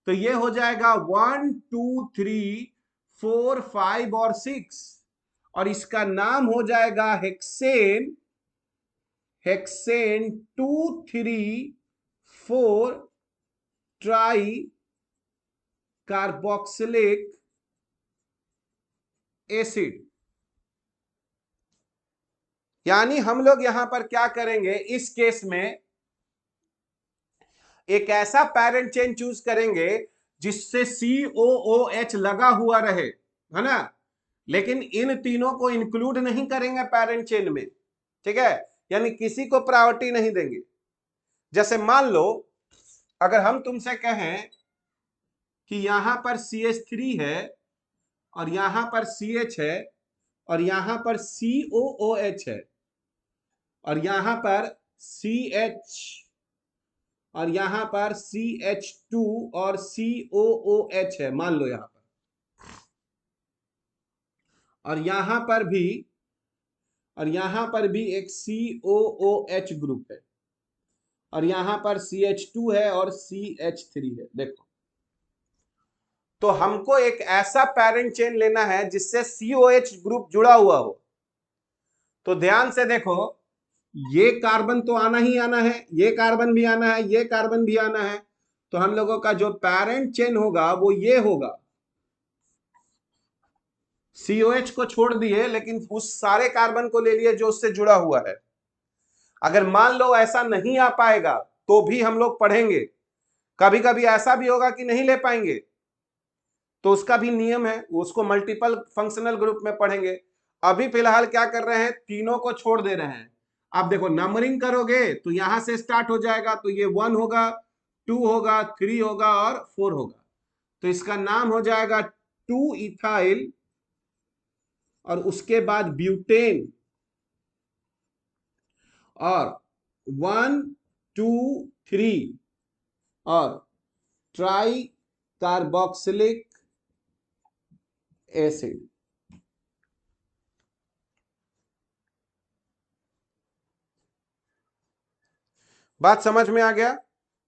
तो ये हो जाएगा 1 2 3 4 5 और 6, और इसका नाम हो जाएगा हेक्सेन 2 3 4 ट्राई कार्बोक्सिलिक एसिड। यानी हम लोग यहां पर क्या करेंगे, इस केस में एक ऐसा पैरेंट चेन चूज करेंगे जिससे COOH लगा हुआ रहे, है ना, लेकिन इन तीनों को इंक्लूड नहीं करेंगे पैरेंट चेन में, ठीक है, यानी किसी को प्रायोरिटी नहीं देंगे। जैसे मान लो, अगर हम तुमसे कहें कि यहां पर CH3 है और यहां पर CH है और यहां पर COOH है और यहां पर CH और यहां पर CH2 और COOH है, मान लो यहां पर, और यहां पर भी एक COOH ग्रुप है, और यहां पर CH2 है और CH3 है। देखो, तो हमको एक ऐसा पैरेंट चेन लेना है जिससे COH ग्रुप जुड़ा हुआ हो। तो ध्यान से देखो, ये कार्बन तो आना ही आना है, ये कार्बन भी आना है, ये कार्बन भी आना है, तो हम लोगों का जो पैरेंट चेन होगा वो ये होगा। COH को छोड़ दिए, लेकिन उस सारे कार्बन को ले लिए जो उससे जुड़ा हुआ है। अगर मान लो ऐसा नहीं आ पाएगा तो भी हम लोग पढ़ेंगे, कभी कभी ऐसा भी होगा कि नहीं ले पाएंगे, तो उसका भी नियम है, उसको मल्टीपल फंक्शनल ग्रुप में पढ़ेंगे। अभी फिलहाल क्या कर रहे हैं, तीनों को छोड़ दे रहे हैं। आप देखो, नंबरिंग करोगे तो यहां से स्टार्ट हो जाएगा, तो ये 1 होगा, 2 होगा, 3 होगा और 4 होगा। तो इसका नाम हो जाएगा 2 इथाइल और उसके बाद ब्यूटेन और 1 2 3 और ट्राई कार्बोक्सिलिक एसिड। बात समझ में आ गया?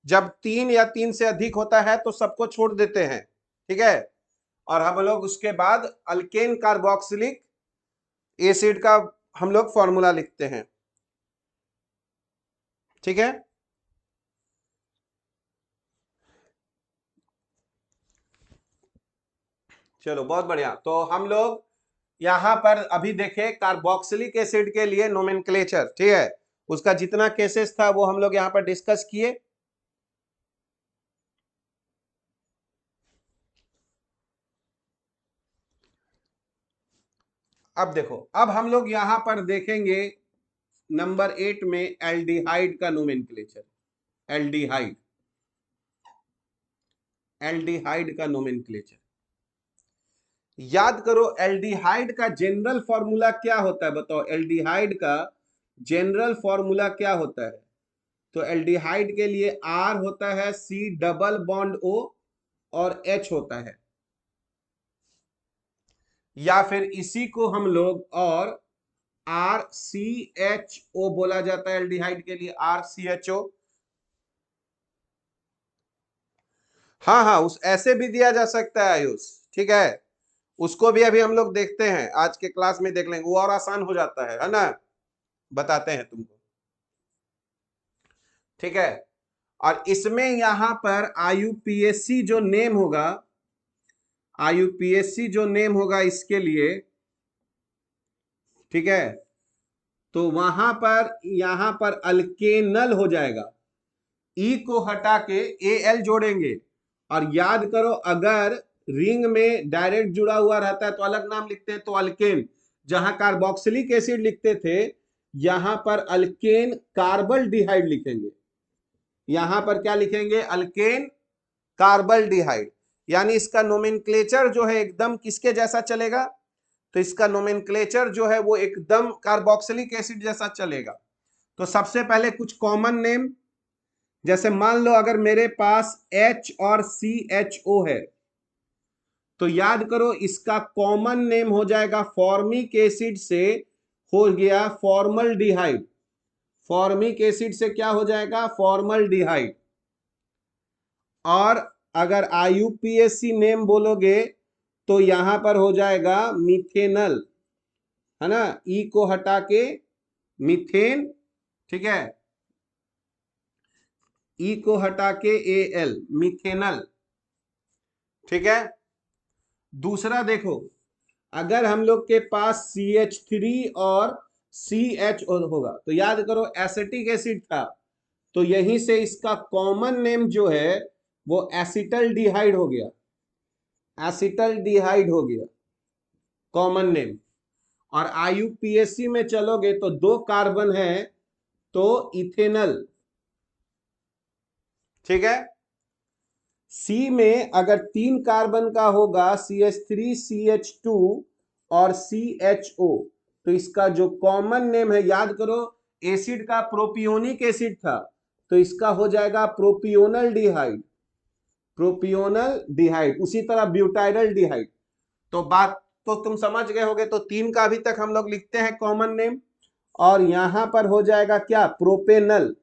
जब 3 या 3 से अधिक होता है तो सबको छोड़ देते हैं, ठीक है। और हम लोग उसके बाद अल्केन कार्बोक्सिलिक एसिड का हम लोग फॉर्मूला लिखते हैं, ठीक है। चलो बहुत बढ़िया। तो हम लोग यहां पर अभी देखे कार्बोक्सिलिक एसिड के लिए नोमेनक्लेचर, ठीक है। उसका जितना केसेस था वो हम लोग यहां पर डिस्कस किए। अब देखो, अब हम लोग यहां पर देखेंगे नंबर 8 में एल्डिहाइड का नोमेनक्लेचर। एल्डिहाइड, एल्डिहाइड का नोमेनक्लेचर याद करो। एल्डिहाइड का जनरल फॉर्मूला क्या होता है बताओ? एल्डिहाइड का जनरल फॉर्मूला क्या होता है? तो एल्डिहाइड के लिए आर होता है सी डबल बॉन्ड ओ और एच होता है, या फिर इसी को हम लोग और आर सी एच ओ बोला जाता है एल्डिहाइड के लिए, आर सी एच ओ। हाँ हाँ, उस ऐसे भी दिया जा सकता है आयुष, ठीक है। उसको भी अभी हम लोग देखते हैं, आज के क्लास में देख लेंगे, वो और आसान हो जाता है ना, बताते हैं तुमको, ठीक है। और इसमें यहां पर आईयूपीएससी जो नेम होगा, आईयूपीएससी जो नेम होगा इसके लिए, ठीक है, तो वहां पर यहां पर अल्केनल हो जाएगा। ई को हटा के ए एल जोड़ेंगे। और याद करो, अगर रिंग में डायरेक्ट जुड़ा हुआ रहता है तो अलग नाम लिखते हैं, तो अल्केन। जहां कार्बोक्सिलिक एसिड लिखते थे, यहां पर अल्केन कार्बल डिहाइड लिखेंगे। यहां पर क्या लिखेंगे? Alkane carbaldehyde. यानी इसका नोमेनक्लेचर जो है एकदम किसके जैसा चलेगा? तो इसका नोमेनक्लेचर जो है वो एकदम कार्बोक्सिलिक एसिड जैसा चलेगा। तो सबसे पहले कुछ कॉमन नेम, जैसे मान लो अगर मेरे पास H और CHO है, तो याद करो इसका कॉमन नेम हो जाएगा फॉर्मिक एसिड से हो गया फॉर्मल डिहाइड। फॉर्मिक एसिड से क्या हो जाएगा? फॉर्मल डिहाइड। और अगर आईयूपीएसी नेम बोलोगे तो यहां पर हो जाएगा मिथेनल, है ना। ई को हटा के मिथेन, ठीक है, ई को हटा के ए एल, मिथेनल, ठीक है। दूसरा देखो, अगर हम लोग के पास CH3 और CH होगा तो याद करो एसिटिक एसिड था, तो यहीं से इसका कॉमन नेम जो है वो एसिटल डिहाइड हो गया। एसिटल डिहाइड हो गया कॉमन नेम। और आईयूपीएसी में चलोगे तो 2 कार्बन है, तो इथेनल, ठीक है। सी में अगर 3 कार्बन का होगा CH3 CH2 और CHO, तो इसका जो कॉमन नेम है, याद करो एसिड का प्रोपियोनिक एसिड था, तो इसका हो जाएगा प्रोपियोनल डिहाइड। प्रोपियोनल डिहाइड, उसी तरह ब्यूटाइडल डिहाइड। तो बात तो तुम समझ गए होगे। तो 3 का अभी तक हम लोग लिखते हैं कॉमन नेम। और यहां पर हो जाएगा क्या? प्रोपेनल,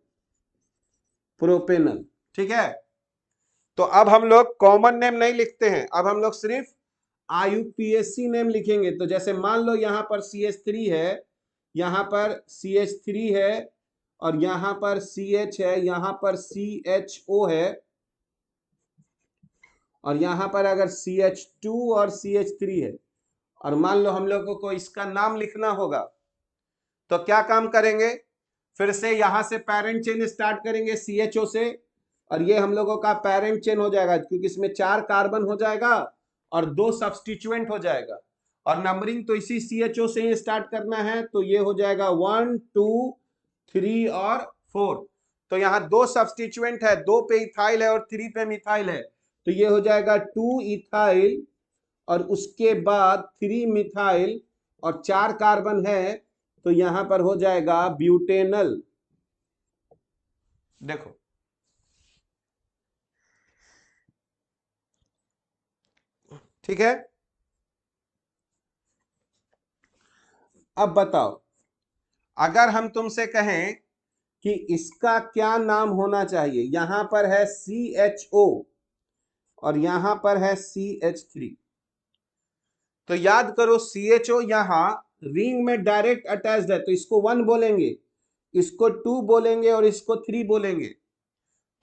प्रोपेनल, ठीक है। तो अब हम लोग कॉमन नेम नहीं लिखते हैं, अब हम लोग सिर्फ आईयूपीएसी नेम लिखेंगे। तो जैसे मान लो यहां पर CH3 है, यहां पर CH3 है, और यहां पर CH है, यहां पर CHO है, और यहां पर अगर CH2 और CH3 है, और मान लो हम लोगों को इसका नाम लिखना होगा, तो क्या काम करेंगे? फिर से यहां से पेरेंट चेन स्टार्ट करेंगे CHO से, और ये हम लोगों का पेरेंट चेन हो जाएगा, क्योंकि इसमें 4 कार्बन हो जाएगा और 2 सब्स्टिट्यूएंट हो जाएगा। और नंबरिंग तो इसी CHO से ही स्टार्ट करना है, तो ये हो जाएगा 1 2 3 और 4। तो यहां दो सब्स्टिट्यूएंट है, 2 पे इथाइल है और 3 पे मिथाइल है, तो ये हो जाएगा 2 इथाइल और उसके बाद 3 मिथाइल और 4 कार्बन है, तो यहां पर हो जाएगा ब्यूटेनल। देखो ठीक है। अब बताओ, अगर हम तुमसे कहें कि इसका क्या नाम होना चाहिए, यहां पर है CHO और यहां पर है CH3, तो याद करो CHO यहां रिंग में डायरेक्ट अटैच्ड है, तो इसको 1 बोलेंगे, इसको 2 बोलेंगे और इसको 3 बोलेंगे।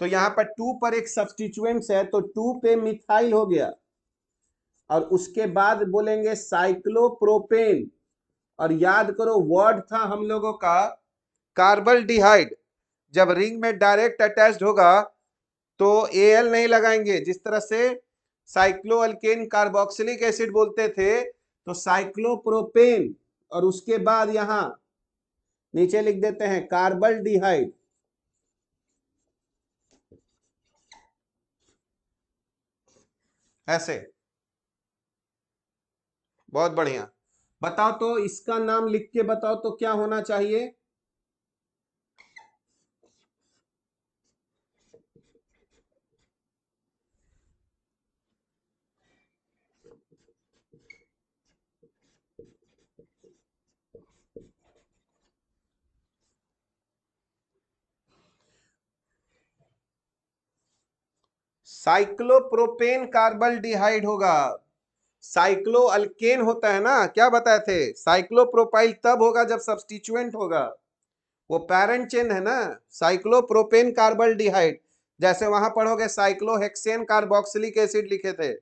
तो यहां पर 2 पर एक सब्स्टिट्यूएंट्स है, तो 2 पे मिथाइल हो गया और उसके बाद बोलेंगे साइक्लोप्रोपेन, और याद करो वर्ड था हम लोगों का कार्बल्डिहाइड। जब रिंग में डायरेक्ट अटैच्ड होगा तो Al नहीं लगाएंगे, जिस तरह से साइक्लो अल्केन कार्बोक्सिलिक एसिड बोलते थे, तो साइक्लोप्रोपेन और उसके बाद यहां नीचे लिख देते हैं कार्बल्डिहाइड। ऐसे, बहुत बढ़िया। बताओ तो इसका नाम लिख के बताओ तो क्या होना चाहिए। साइक्लोप्रोपेन कार्बल्डिहाइड होगा। साइक्लो अल्केन होता है ना, क्या बताए थे, साइक्लोप्रोपाइल तब होगा जब सब्स्टिट्यूएंट होगा, वो पैरेंट चेन है ना। साइक्लोप्रोपेन कार्बल्डिहाइड, जैसे वहां पढ़ोगे साइक्लोहेक्सेन कार्बोक्सिलिक एसिड लिखे थे,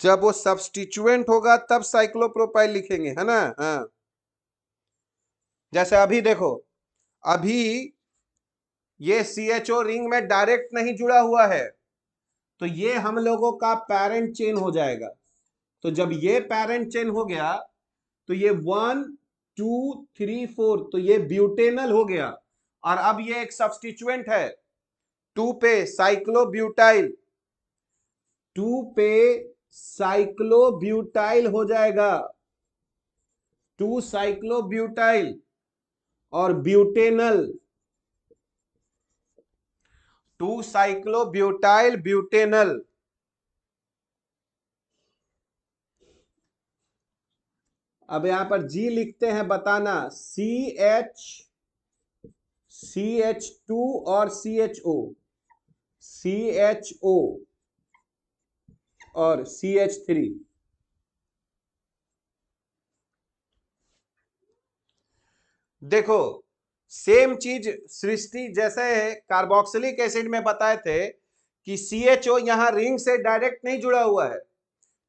जब वो सब्स्टिट्यूएंट होगा तब साइक्लोप्रोपाइल लिखेंगे, है ना। हाँ, जैसे अभी देखो, अभी ये CHO रिंग में डायरेक्ट नहीं जुड़ा हुआ है, तो ये हम लोगों का पैरेंट चेन हो जाएगा। तो जब ये पैरेंट चेन हो गया तो ये 1 2 3 4, तो ये ब्यूटेनल हो गया। और अब ये एक सब्स्टिट्यूएंट है, 2 पे साइक्लोब्यूटाइल, 2 पे साइक्लोब्यूटाइल हो जाएगा, 2 साइक्लोब्यूटाइल और ब्यूटेनल, 2 साइक्लोब्यूटाइल ब्यूटेनल। अब यहां पर G लिखते हैं, बताना CH2 और CHO और CH3। देखो सेम चीज सृष्टि जैसे कार्बोक्सिलिक एसिड में बताए थे कि CHO यहां रिंग से डायरेक्ट नहीं जुड़ा हुआ है,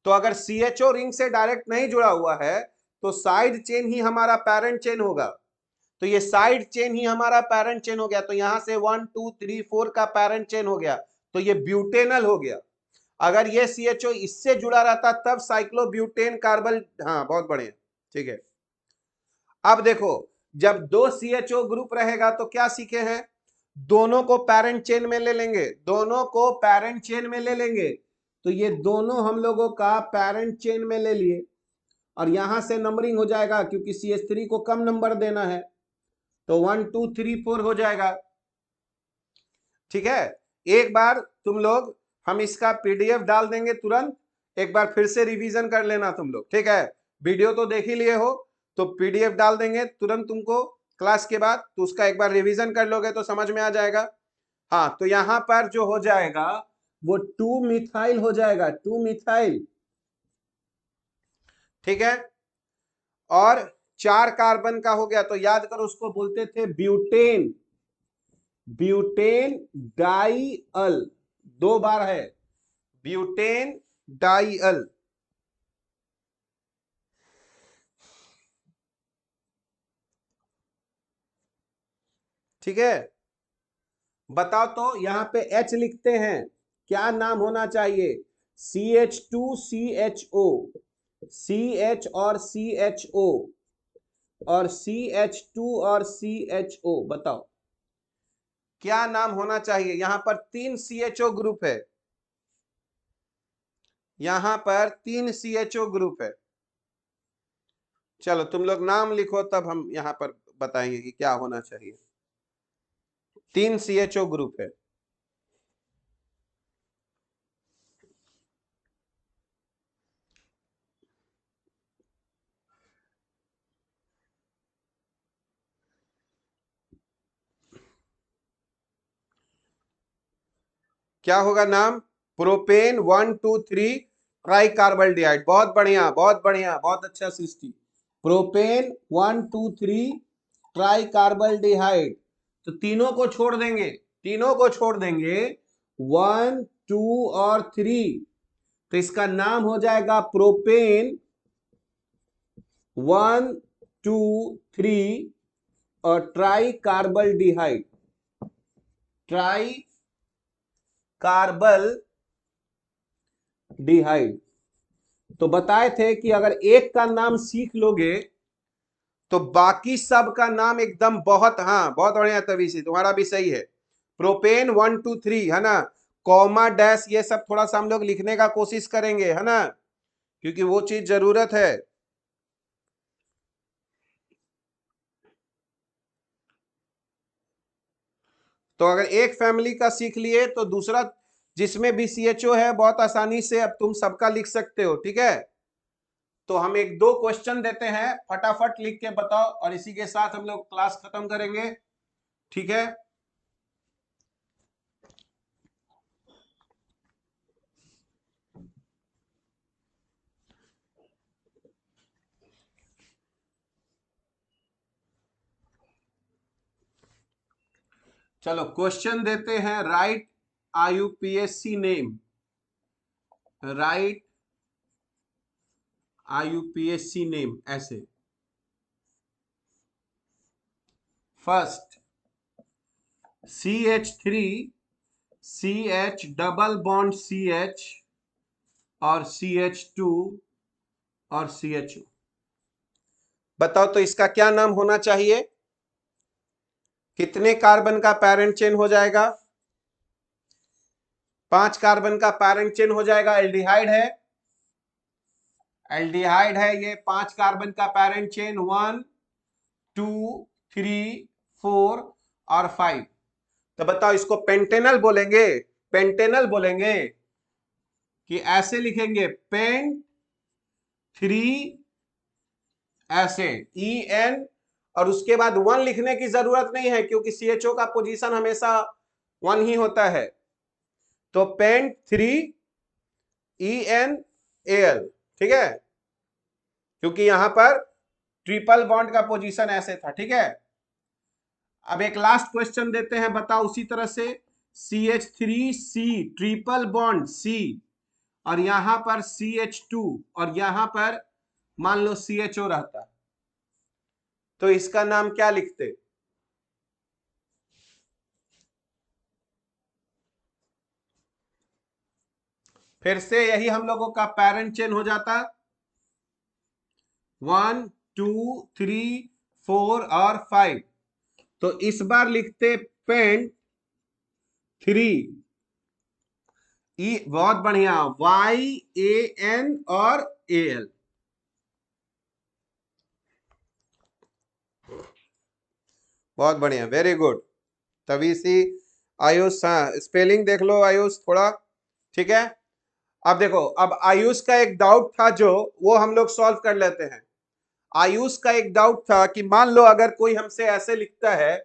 तो अगर CHO रिंग से डायरेक्ट नहीं जुड़ा हुआ है तो साइड चेन ही हमारा पैरेंट चेन होगा, तो ये साइड चेन ही हमारा पैरेंट चेन हो गया, तो यहां से 1 2 3 4 का पैरेंट चेन हो गया, तो ये ब्यूटेनल हो गया। अगर ये CHO इससे जुड़ा रहता तब साइक्लोब्यूटेन कार्बल, हाँ बहुत बढ़िया, ठीक है। अब देखो, जब दो CHO ग्रुप रहेगा तो क्या सीखे हैं, दोनों को पैरेंट चेन में ले लेंगे, दोनों को पैरेंट चेन में ले लेंगे, तो ये दोनों हम लोगों का पैरेंट चेन में ले लिए और यहां से नंबरिंग हो जाएगा क्योंकि CH3 को कम नंबर देना है, तो 1 2 3 4 हो जाएगा। ठीक है, एक बार तुम लोग, हम इसका PDF डाल देंगे तुरंत, एक बार फिर से रिवीजन कर लेना तुम लोग, ठीक है। वीडियो तो देख ही लिए हो, तो PDF डाल देंगे तुरंत तुमको क्लास के बाद, तो उसका एक बार रिवीजन कर लोगे तो समझ में आ जाएगा। हाँ, तो यहां पर जो हो जाएगा वो 2 मिथाइल हो जाएगा, 2 मिथाइल, ठीक है। और 4 कार्बन का हो गया, तो याद करो उसको बोलते थे ब्यूटेन, ब्यूटेन डाइअल, 2 बार है ब्यूटेन डाइअल, ठीक है। बताओ तो यहां पे H लिखते हैं, क्या नाम होना चाहिए, CH2 CHO, CH और CHO और CH2 और CHO, बताओ। क्या नाम होना चाहिए? यहां पर 3 CHO ग्रुप है, यहां पर 3 CHO ग्रुप है। चलो तुम लोग नाम लिखो, तब हम यहां पर बताएंगे कि क्या होना चाहिए। 3 CHO ग्रुप है। क्या होगा नाम? Propane 1 2 3 tri carbaldehyde. बहुत बढ़िया, बहुत बढ़िया, बहुत अच्छा सृष्टि। Propane 1 2 3 tri कार्बल्डिहाइड। तो तीनों को छोड़ देंगे, तीनों को छोड़ देंगे, 1 2 और 3। तो इसका नाम हो जाएगा प्रोपेन 1 2 3 और tri carbaldehyde. Tri carbaldehyde. तो बताए थे कि अगर एक का नाम सीख लोगे तो बाकी सब का नाम एकदम बहुत, हाँ बहुत बढ़िया, तभी से तुम्हारा भी सही है। प्रोपेन 1 2 3 है ना, कॉमा डैश ये सब थोड़ा सा हम लोग लिखने का कोशिश करेंगे, है ना, क्योंकि वो चीज जरूरत है। तो अगर एक फैमिली का सीख लिए तो दूसरा जिसमें भी CHO है बहुत आसानी से अब तुम सबका लिख सकते हो, ठीक है। तो हम 1 2 क्वेश्चन देते हैं, फटाफट लिख के बताओ, और इसी के साथ हम लोग क्लास खत्म करेंगे, ठीक है। चलो क्वेश्चन देते हैं, right IUPAC name. Right IUPAC name ऐसे। First CH3 CH double bond CH और CH2 और CHO। बताओ तो इसका क्या नाम होना चाहिए? कितने कार्बन का पैरेंट चेन हो जाएगा? 5 कार्बन का पैरेंट चेन हो जाएगा। एल्डिहाइड है, एल्डिहाइड है ये, 5 कार्बन का पैरेंट चेन, 1 2 3 4 और 5। तो बताओ इसको पेंटेनल बोलेंगे? पेंटेनल बोलेंगे कि ऐसे लिखेंगे? पेंट 3 ऐसे EN, और उसके बाद 1 लिखने की जरूरत नहीं है क्योंकि CHO का पोजीशन हमेशा 1 ही होता है। तो पेंट 3 ENAL, ठीक है, क्योंकि यहां पर ट्रिपल बॉन्ड का पोजीशन ऐसे था, ठीक है। अब एक लास्ट क्वेश्चन देते हैं, बताओ उसी तरह से। CH3C ट्रिपल बॉन्ड C, और यहां पर CH2, और यहां पर मान लो CHO रहता, तो इसका नाम क्या लिखते? फिर से यही हम लोगों का पैरेंट चेन हो जाता, 1 2 3 4 और 5। तो इस बार लिखते पेंट 3 बहुत बढ़िया, YAN और AL। बहुत बढ़िया, वेरी गुड। तभी सी आयुष, हाँ स्पेलिंग देख लो आयुष थोड़ा, ठीक है। अब देखो, अब आयुष का एक डाउट था जो वो हम लोग सॉल्व कर लेते हैं। आयुष का एक डाउट था कि मान लो अगर कोई हमसे ऐसे लिखता है,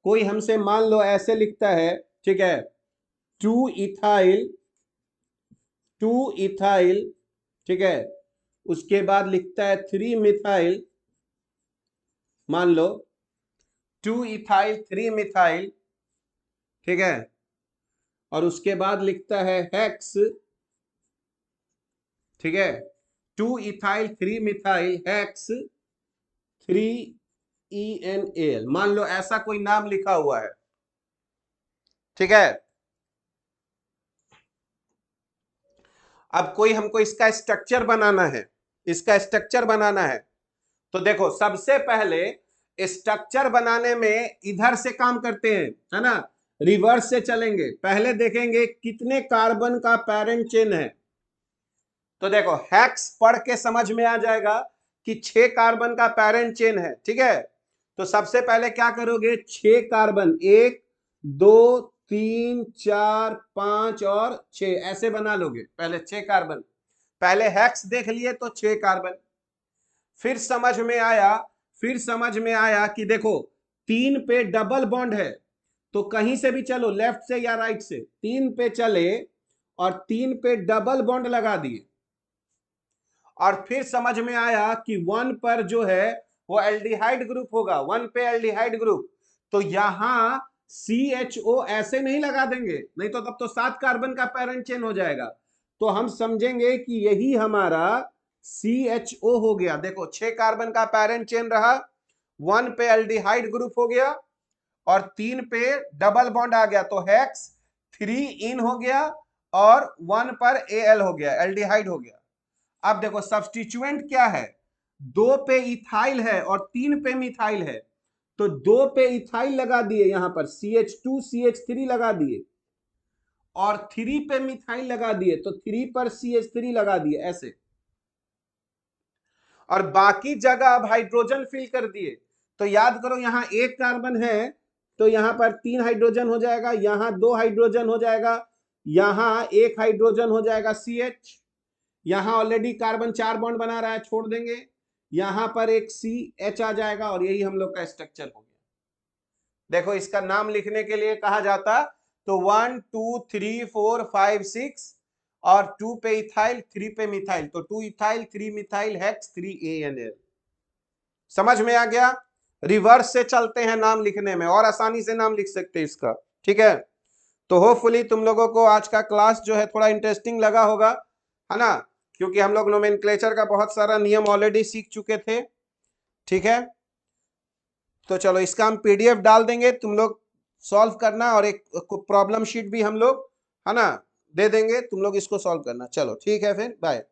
कोई हमसे मान लो ऐसे लिखता है, ठीक है, 2 इथाइल, 2 इथाइल, ठीक है, उसके बाद लिखता है 3 मिथाइल, मान लो 2 इथाइल 3 मिथाइल, ठीक है, और उसके बाद लिखता है हेक्स, ठीक है, 2 इथाइल 3 मिथाइल हेक्स 3 ENAL, मान लो ऐसा कोई नाम लिखा हुआ है, ठीक है। अब कोई हमको इसका स्ट्रक्चर बनाना है, इसका स्ट्रक्चर बनाना है। तो देखो सबसे पहले स्ट्रक्चर बनाने में इधर से काम करते हैं, है ना, रिवर्स से चलेंगे। पहले देखेंगे कितने कार्बन का पेरेंट चेन है। तो देखो हेक्स पढ़ के समझ में आ जाएगा कि 6 कार्बन का पेरेंट चेन है, ठीक है। तो सबसे पहले क्या करोगे, 6 कार्बन, 1 2 3 4 5 और 6 ऐसे बना लोगे। पहले 6 कार्बन, पहले हेक्स देख लिए तो 6 कार्बन। फिर समझ में आया कि देखो 3 पे डबल बॉन्ड है, तो कहीं से भी चलो, लेफ्ट से या राइट से, 3 पे चले और 3 पे डबल बॉन्ड लगा दिए। और फिर समझ में आया कि 1 पर जो है वो एल्डिहाइड ग्रुप होगा, 1 पे एल्डिहाइड ग्रुप, तो यहां CHO ऐसे नहीं लगा देंगे, नहीं तो तब तो 7 कार्बन का पेरेंट चेन हो जाएगा। तो हम समझेंगे कि यही हमारा CHO हो गया। देखो 6 कार्बन का पेरेंट चेन रहा, 1 पे एल्डिहाइड ग्रुप हो गया और 3 पे डबल बॉन्ड आ गया, तो हेक्स 3 इन हो गया और 1 पर Al हो गया, एल्डिहाइड हो गया। अब देखो सब्स्टिट्यूएंट क्या है, 2 पे इथाइल है और 3 पे मिथाइल है, तो 2 पे इथाइल लगा दिए, यहां पर CH2 CH3 लगा दिए, और 3 पे मिथाइल लगा दिए, तो 3 पर CH3 लगा दिए ऐसे, और बाकी जगह अब हाइड्रोजन फिल कर दिए। तो याद करो यहां 1 कार्बन है, तो यहां पर 3 हाइड्रोजन हो जाएगा, यहां 2 हाइड्रोजन हो जाएगा, यहां 1 हाइड्रोजन हो जाएगा CH, यहां ऑलरेडी कार्बन 4 बॉन्ड बना रहा है, छोड़ देंगे, यहां पर एक CH आ जाएगा, और यही हम लोग का स्ट्रक्चर हो गया। देखो इसका नाम लिखने के लिए कहा जाता, तो 1 2 3 4 5 6 और 2 पे इथाइल 3 पे मिथाइल, तो 2 इथाइल 3 मिथाइल हेक्स 3 ANL। समझ में आ गया। रिवर्स से चलते हैं नाम लिखने में, और आसानी से नाम लिख सकते हैं इसका, ठीक है। तो होपफुली तुम लोगों को आज का क्लास जो है थोड़ा इंटरेस्टिंग लगा होगा, है ना, क्योंकि हम लोग नोमेनक्लेचर का बहुत सारा नियम ऑलरेडी सीख चुके थे, ठीक है। तो चलो इसका हम PDF डाल देंगे, तुम लोग सॉल्व करना, और एक प्रॉब्लम शीट भी हम लोग, है ना, दे देंगे, तुम लोग इसको सॉल्व करना। चलो ठीक है, फिर बाय।